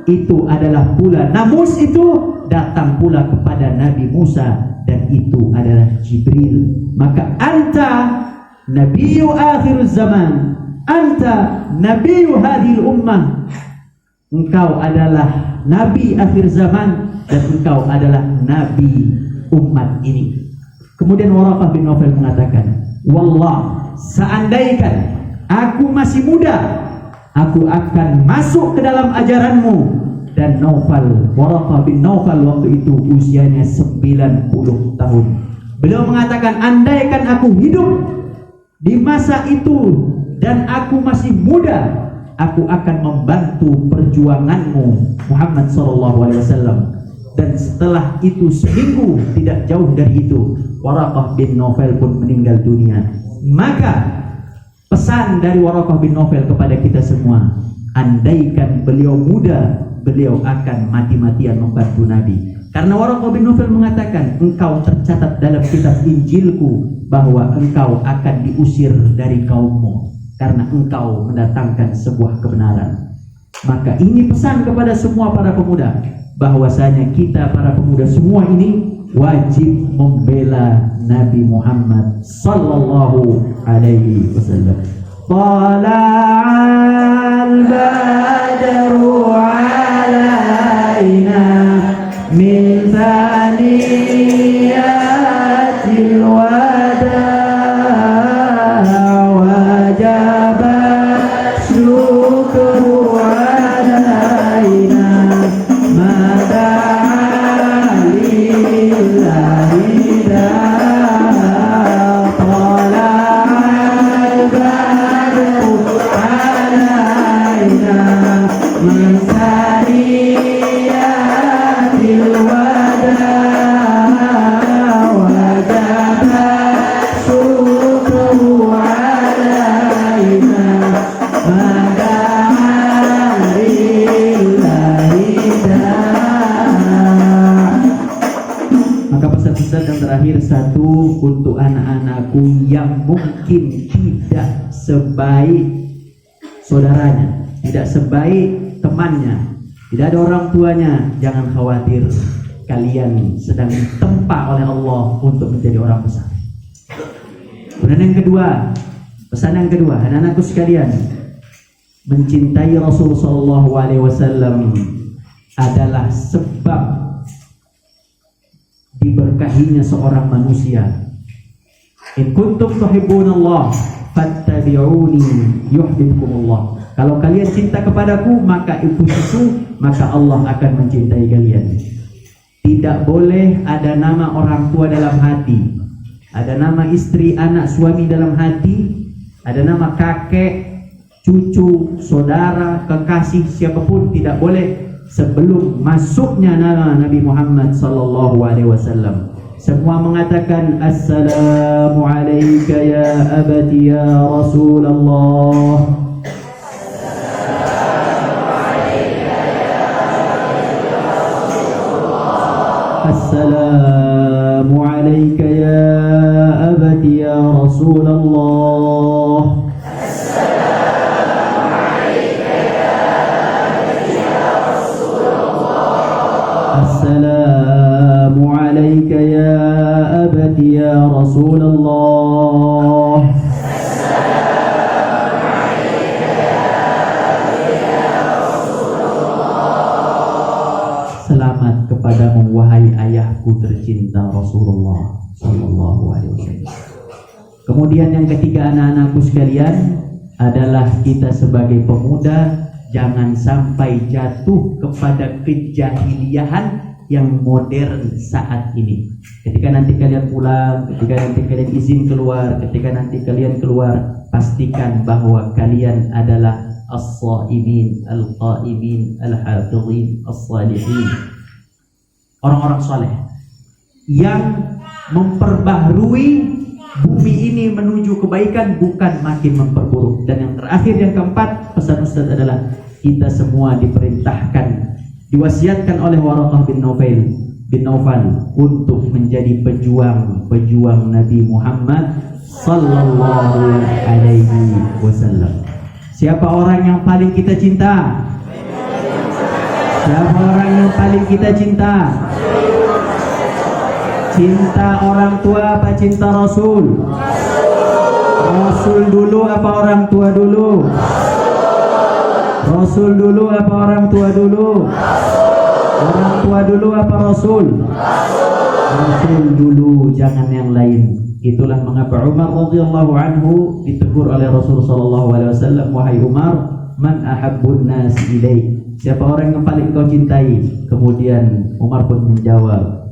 itu adalah pula Namus, itu datang pula kepada Nabi Musa, dan itu adalah Jibril. Maka anta nabiyyu akhir zaman, anta nabiyyu hadhil ummah, engkau adalah nabi akhir zaman dan engkau adalah nabi umat ini. Kemudian Waraqah bin Naufal mengatakan, wallah, seandainya aku masih muda, aku akan masuk ke dalam ajaranmu. Dan Waraqah bin Naufal waktu itu usianya 90 tahun. Beliau mengatakan, andaikan aku hidup di masa itu dan aku masih muda, aku akan membantu perjuanganmu Muhammad SAW. Dan setelah itu seminggu, tidak jauh dari itu, Waraqah bin Naufal pun meninggal dunia. Maka pesan dari Waraqah bin Naufal kepada kita semua, andaikan beliau muda, beliau akan mati-matian membantu Nabi. Karena Waraqah bin Naufal mengatakan, engkau tercatat dalam kitab Injilku bahwa engkau akan diusir dari kaummu karena engkau mendatangkan sebuah kebenaran. Maka ini pesan kepada semua para pemuda, bahwasanya kita para pemuda semua ini wajib membela Nabi Muhammad sallallahu alaihi wasallam. Tala'al badru alaina min thaniyatil wada wajaba syukru alaina mada'a lillahi ta'ala. Tala'al badru alaina min thaniyatil wada wajaba syukru alaina mada'a lillahi ta'ala. Maka pesan-pesan yang terakhir, satu, untuk anak-anakku yang mungkin tidak sebaik saudaranya, tidak sebaik temannya, tidak ada orang tuanya, jangan khawatir, kalian sedang ditempa oleh Allah untuk menjadi orang besar. Kemudian yang kedua, pesan yang kedua, anak-anakku sekalian, mencintai Rasulullah SAW adalah sebab diberkahinya seorang manusia. In kuntum tuhibbunallah fattabi'uni yuhibbukumullah. Kalau kalian cinta kepadaku, maka ikutiku, maka Allah akan mencintai kalian. Tidak boleh ada nama orang tua dalam hati, ada nama istri, anak, suami dalam hati, ada nama kakek, cucu, saudara, kekasih, siapapun tidak boleh sebelum masuknya nama Nabi Muhammad sallallahu alaihi wasallam. Semua mengatakan assalamu alayka ya abati ya Rasulullah. Assalamu alayka ya abati ya Rasulullah. Assalamu alayka ya abati ya Rasulullah. Selamat kepadamu wahai ayahku tercinta Rasulullah sallallahu alaihi wasallam. Kemudian yang ketiga, anak-anakku sekalian, adalah kita sebagai pemuda jangan sampai jatuh kepada kejahiliahan yang modern saat ini. Ketika nanti kalian pulang, ketika nanti kalian izin keluar, ketika nanti kalian keluar, pastikan bahwa kalian adalah as-shaimin, al-qaimin, al-hafidhin, as-salihin, orang-orang saleh yang memperbaharui bumi ini menuju kebaikan, bukan makin memperburuk. Dan yang terakhir, yang keempat, pesan Ustaz adalah kita semua diperintahkan, diwasiatkan oleh Waraqah bin Naufal untuk menjadi pejuang Nabi Muhammad sallallahu alaihi wasallam. Siapa orang yang paling kita cinta? Siapa orang yang paling kita cinta? Cinta orang tua apa cinta Rasul? Rasul dulu apa orang tua dulu? Rasul dulu apa orang tua dulu? Orang tua dulu apa Rasul? Rasul dulu, jangan yang lain. Itulah mengapa Umar radhiyallahu anhu ditegur oleh Rasul sallallahu alaihi wasallam, wahai Umar, man ahabbun nas ilaik? Siapa orang yang paling kau cintai? Kemudian Umar pun menjawab,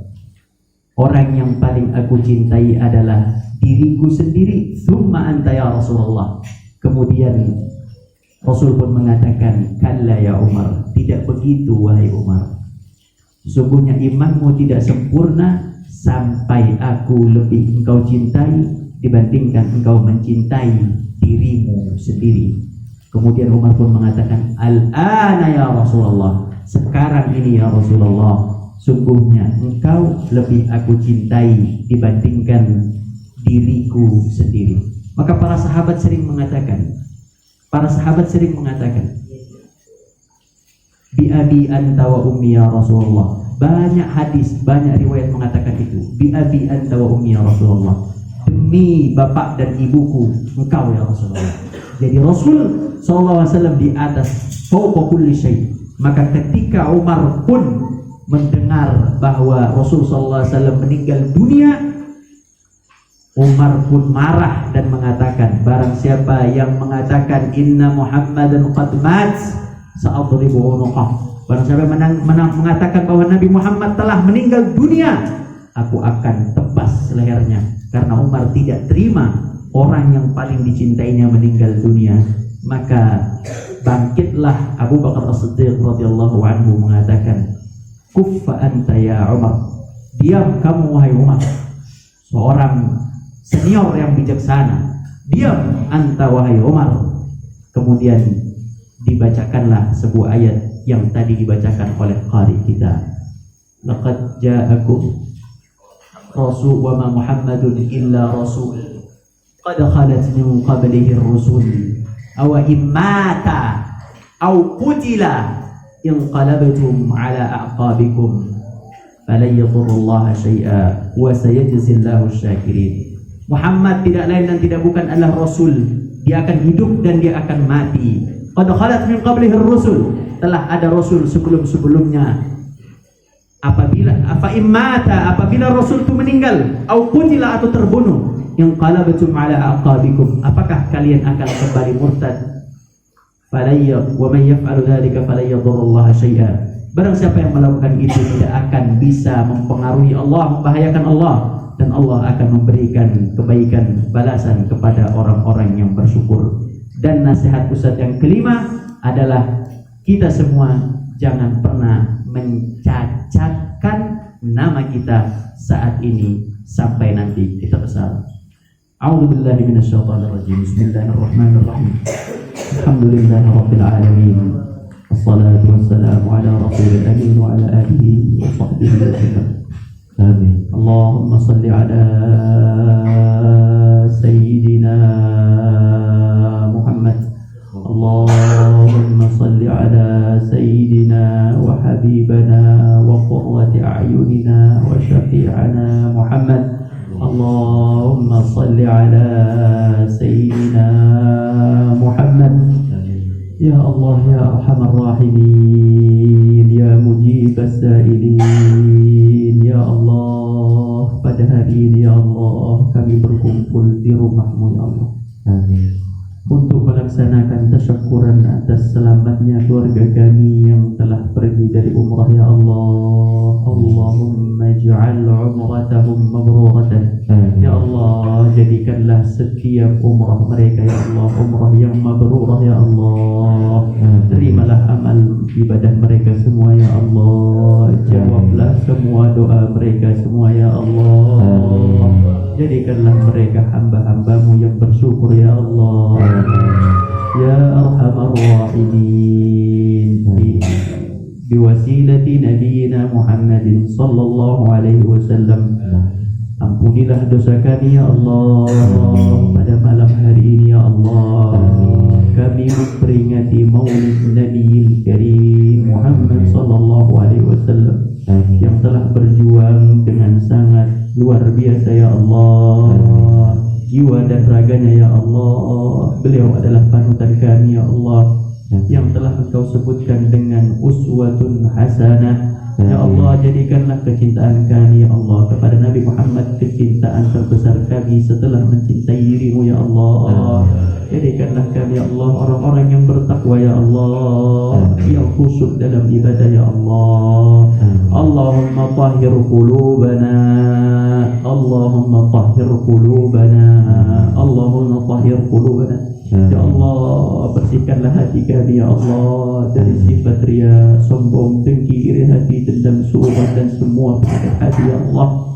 orang yang paling aku cintai adalah diriku sendiri. Tsumma anta ya Rasulullah. Kemudian Rasul pun mengatakan, kalla ya Umar, tidak begitu wahai Umar. Sesungguhnya imanmu tidak sempurna sampai aku lebih engkau cintai dibandingkan engkau mencintai dirimu sendiri. Kemudian Umar pun mengatakan, al-ana ya Rasulullah, sekarang ini ya Rasulullah, sungguhnya engkau lebih aku cintai dibandingkan diriku sendiri. Maka para sahabat sering mengatakan, bi abi anta wa ummi ya Rasulullah. Banyak hadis, banyak riwayat mengatakan itu, bi abi anta wa ummi ya Rasulullah, demi bapak dan ibuku engkau ya Rasulullah. Jadi Rasul sallallahu alaihi wasallam di atas fauqa kulli syai. Maka ketika Umar pun mendengar bahwa Rasul sallallahu alaihi wasallam meninggal dunia, Umar pun marah dan mengatakan, barang siapa yang mengatakan inna Muhammadan qad mat sa'adribu unuqah, barang siapa mengatakan bahwa Nabi Muhammad telah meninggal dunia, aku akan tebas lehernya. Karena Umar tidak terima orang yang paling dicintainya meninggal dunia. Maka bangkitlah Abu Bakar As-Siddiq radhiyallahu anhu mengatakan, kuffa anta ya Umar, diam kamu wahai Umar, seorang senior yang bijaksana, diam anta wahai Umar. Kemudian dibacakanlah sebuah ayat yang tadi dibacakan oleh qari kita, laqad ja'akum rasul wa ma Muhammadun illa rasul qad khalat min qablihi ar-rusul aw immata aw qutila inqalabtum ala aqabikum falan yadurrullaha syai'a wa sayajzillahu asy-syakirin. Muhammad tidak lain dan tidak bukan adalah Rasul. Dia akan hidup dan dia akan mati. Qad khalat min qablihi ar-rusul, telah ada Rasul sebelum-sebelumnya. Apabila Rasul itu meninggal, au qutila atau terbunuh, inqalabtum ala aqabikum, apakah kalian akan kembali murtad? Wa man yaf'alu dzalika falan yadurrullaha syai'a. Barang siapa yang melakukan itu tidak akan bisa mempengaruhi Allah, membahayakan Allah, dan Allah akan memberikan kebaikan balasan kepada orang-orang yang bersyukur. Dan nasihat Ustaz yang kelima adalah kita semua jangan pernah mencacatkan nama kita saat ini sampai nanti kita besar. A'udzubillahi minasyaitonir rajim. Bismillahirrahmanirrahim. Alhamdulillahirabbil alamin. Wassalatu wassalamu ala rasulil amin wa ala alihi wa sahbihi wasallam. Amin. Allahumma shalli ala sayyidina Muhammad. Allahumma shalli ala sayyidina wa habibana wa qurrati a'yunina wa syafi'ana Muhammad. Allahumma salli ala sayyidina Muhammad. Ya Allah ya arhamar rahimin, ya mujib as-sa'ilin. Ya Allah, pada hari ini ya Allah kami berkumpul di rumah-Mu ya Allah. Amin. Untuk melaksanakan tasyakuran atas selamatnya keluarga kami yang telah pergi dari umrah ya Allah. Allahumma ij'al umratahum mabruratan. Ya Allah, jadikanlah setiap umrah mereka ya Allah umrah yang mabrurah ya Allah. Terimalah amal ibadah mereka semua ya Allah. Jawablah semua doa mereka semua ya Allah. Jadikanlah mereka hamba-hamba-Mu yang bersyukur ya Allah. Ya arhamar rahimin. Biwasilati nabiyina Muhammadin sallallahu alaihi wasallam, ampunilah dosa kami ya Allah pada malam hari ini ya Allah. Kami memperingati maulid Nabiil Karim Muhammad sallallahu alaihi wasallam yang telah berjuang dengan sangat luar biasa ya Allah, jiwa dan raganya ya Allah. Beliau adalah panutan kami ya Allah, yang telah Engkau sebutkan dengan uswatun hasanah. Ya Allah, jadikanlah kecintaan kami ya Allah kepada Nabi Muhammad kecintaan terbesar kami setelah mencintai dirimu ya Allah. Jadikanlah kami ya Allah orang-orang yang bertakwa ya Allah, yang khusyuk dalam ibadah ya Allah. Allahumma tahhir qulubana, Allahumma tahhir qulubana, Allahumma tahhir qulubana. Ya Allah, bersihkanlah hati kami ya Allah dari sifat riya, sombong, dengki, iri hati, dendam, suudzon dan semua penyakit hati ya Allah.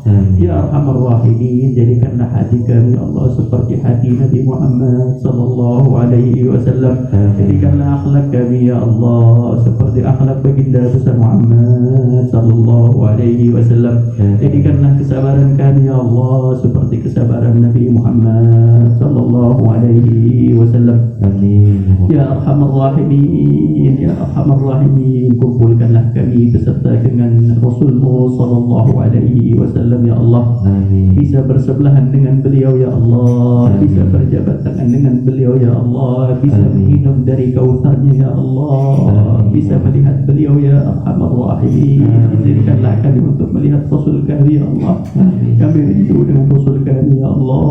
Ya arhamar rahimin, jadikanlah hati kami ya Allah seperti hati Nabi Muhammad sallallahu alaihi wasallam. Jadikanlah akhlak kami ya Allah seperti akhlak baginda besar Muhammad sallallahu alaihi wasallam. Jadikanlah kesabaran kami ya Allah seperti kesabaran Nabi Muhammad sallallahu alaihi wasallam. Amin. Ya arhamar rahimin, ya arhamar rahimin, kumpulkanlah kami beserta dengan Rasulullah sallallahu alaihi wasallam ya Allah. Amin. Bisa bersebelahan dengan beliau ya Allah. Amin. Bisa berjabat tangan dengan beliau ya Allah. Bisa minum dari kautsarnya ya Allah. Amin. Bisa melihat beliau ya arhamar rahimin. Izinkanlah kami untuk melihat Rasul kami ya Allah. Amin. Kami rindu dengan Rasul kami ya Allah.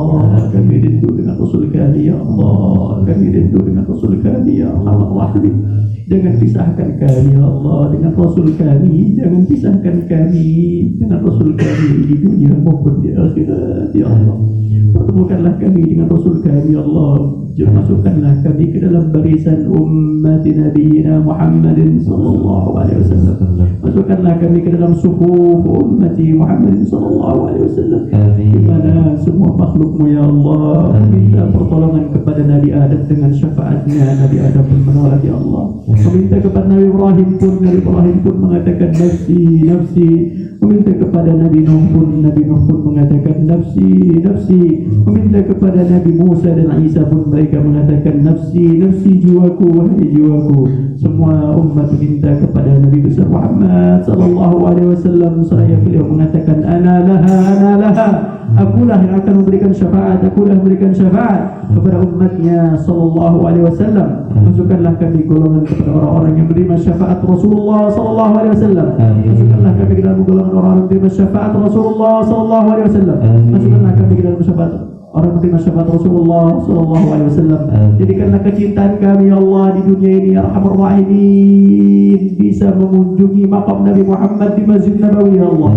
Kami rindu dengan Rasul kami ya Allah. Kami rindu dengan Rasul kami ya Allah. Jangan pisahkan kami ya Allah dengan Rasul kami. Jangan pisahkan kami dengan Rasul kami di dunia maupun di akhirat ya Allah. Pertemukanlah kami dengan Rasul kami ya Allah. Masukkanlah kami ke dalam barisan umat Nabi Muhammadin sallallahu alaihi wasallam. Masukkanlah kami ke dalam suhuf umat Muhammadin sallallahu alaihi wasallam. Di mana semua makhluk-Mu ya Allah minta pertolongan kepada Nabi Adam dengan syafaatnya. Nabi Adam pun menolak ya Allah. Meminta kepada Nabi Ibrahim pun mengatakan nafsi, nafsi. Meminta kepada Nabi Nuh pun mengatakan nafsi, nafsi. Meminta kepada Nabi Musa dan Isa pun mereka mengatakan nafsi, nafsi, jiwaku, wahai jiwaku. Semua umat minta kepada Nabi besar Muhammad sallallahu alaihi wasallam. Seraya beliau mengatakan ana laha, ana laha. Akulah yang akan memberikan syafaat, akulah memberikan syafaat kepada umatnya sallallahu alaihi wasallam. Masukkanlah kami golongan kepada orang-orang yang menerima syafaat Rasulullah sallallahu alaihi wasallam. Masukkanlah kami ke dalam golongan orang-orang yang menerima syafaat Rasulullah sallallahu alaihi wasallam. Masukkanlah kami ke dalam syafaat orang menerima syafaat Rasulullah sallallahu alaihi wasallam. Jadikanlah kecintaan kami ya Allah di dunia ini ya Arhamar Rahimin bisa mengunjungi makam Nabi Muhammad di Masjid Nabawi ya Allah.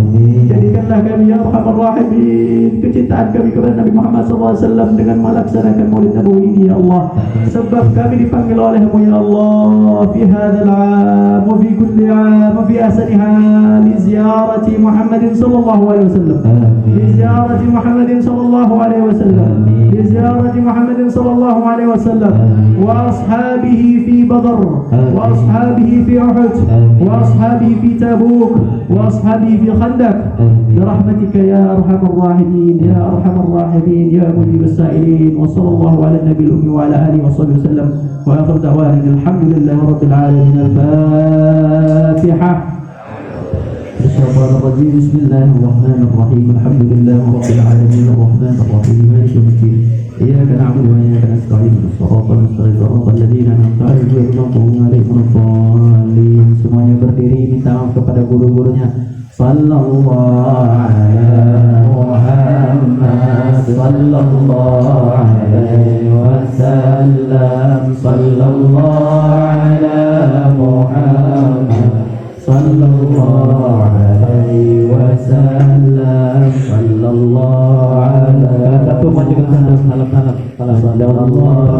Jadikanlah kami ya Arhamar Rahimin kecintaan kami kepada Nabi Muhammad sallallahu alaihi wasallam dengan melaksanakan Maulid Nabawi ini ya Allah. Sebab kami dipanggil oleh-Mu ya Allah fi hadzal 'am wa fi kulli 'am wa fi ahsaniha li ziyarati Muhammadin sallallahu alaihi wasallam. Li ziyarati Muhammadin sallallahu alaihi wasallam. لزيارة محمد صلى الله عليه وسلم وأصحابه في بدر وأصحابه في أحد وأصحابه في تبوك وأصحابه في خندق برحمتك يا أرحم الراحمين يا أرحم الراحمين يا مجيب السائلين وصلى الله على النبي الأمي وعلى آله وصحبه وسلم وآخر دعوانا الحمد لله رب العالمين. الفاتحة. الشيطان الرجيم. بسم الله الرحمن الرحيم. الحمد لله رب العالمين الرحمن الرحيم مالك يوم الدين إياك نعبد وإياك نستعين الصراط المستقيم صراط الذين أنعمت عليهم غير المغضوب عليهم ولا الضالين. Semuanya berdiri minta maaf kepada guru-gurunya. Sallallahu ala Muhammad sallallahu alaihi wasallam. Sallallahu ala Muhammad sallallahu alaihi wasallam. Sallallahu alaihi satu majukan salam sallallahu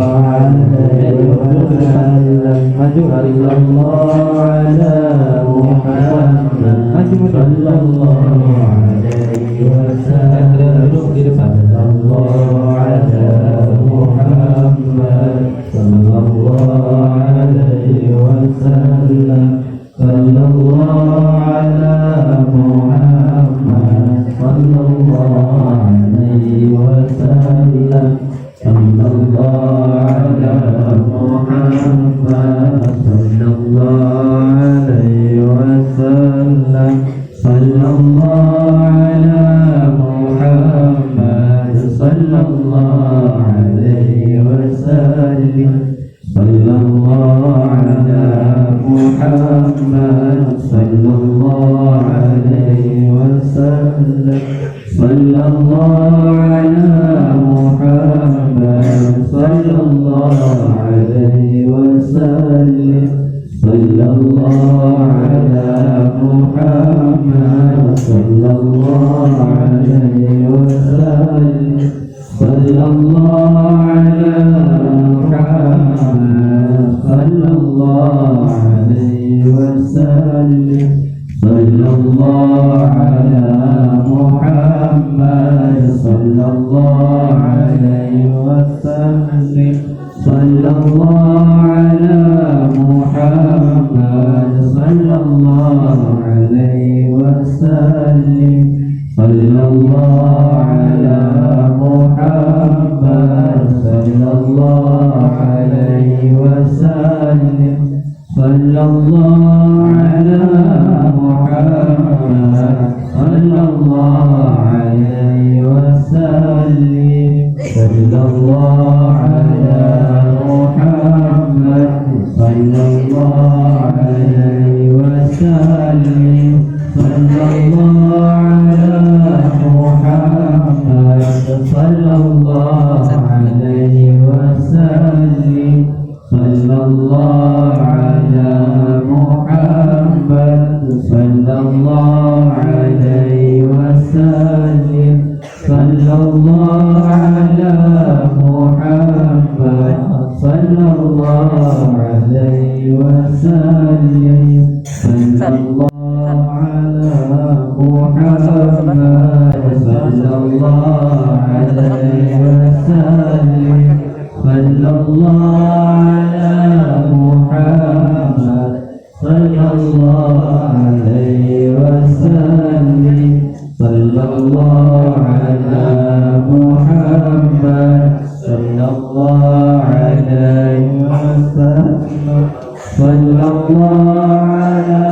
alaihi wasallam. Maju sallallahu ala Muhammad sallallahu alaihi wasallam. Duduk di depan. Sallallahu ala Muhammad sallallahu alaihi wasallam. Sallallahu ala Muhammad sallallahu alaihi wasallam. Sallallahu ala Muhammad sallallahu alaihi wasallam. Sallallahu ala Muhammad sallallahu alaihi wasallam. Sallallahu ala Muhammad sallallahu alaihi wasallam. Sallallahu ala Muhammad sallallahu alaihi wasallam. Sallallahu ala Muhammad sallallahu alaihi wasallam. Sallallahu ala Muhammad sallallahu alaihi wasallam. Sallallahu ala Muhammad sallallahu alaihi wasallam. Sallallahu ala Muhammad sallallahu alaihi wasallam. Sallallahu ala Muhammad sallallahu alaihi wasallam. Sallallahu ala Muhammad sallallahu alaihi wasallam. Sallallahu ala Muhammad sallallahu alaihi wasallam. Sallallahu ala Muhammad sallallahu alaihi wasallam. Sallallahu ala Muhammad sallallahu alaihi wasallam. Sallallahu ala Muhammad sallallahu alaihi wasallam. Sallallahu ala Muhammad sallallahu alaihi wasallam. Sallallahu ala Muhammad sallallahu alaihi wasallam. Sallallahu ala Muhammad sallallahu alaihi wasallam. Sallallahu ala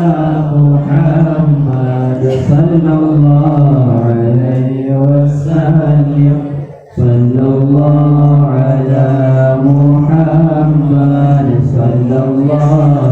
Muhammad sallallahu alaihi wasallam. Sallallahu ala Muhammad sallallahu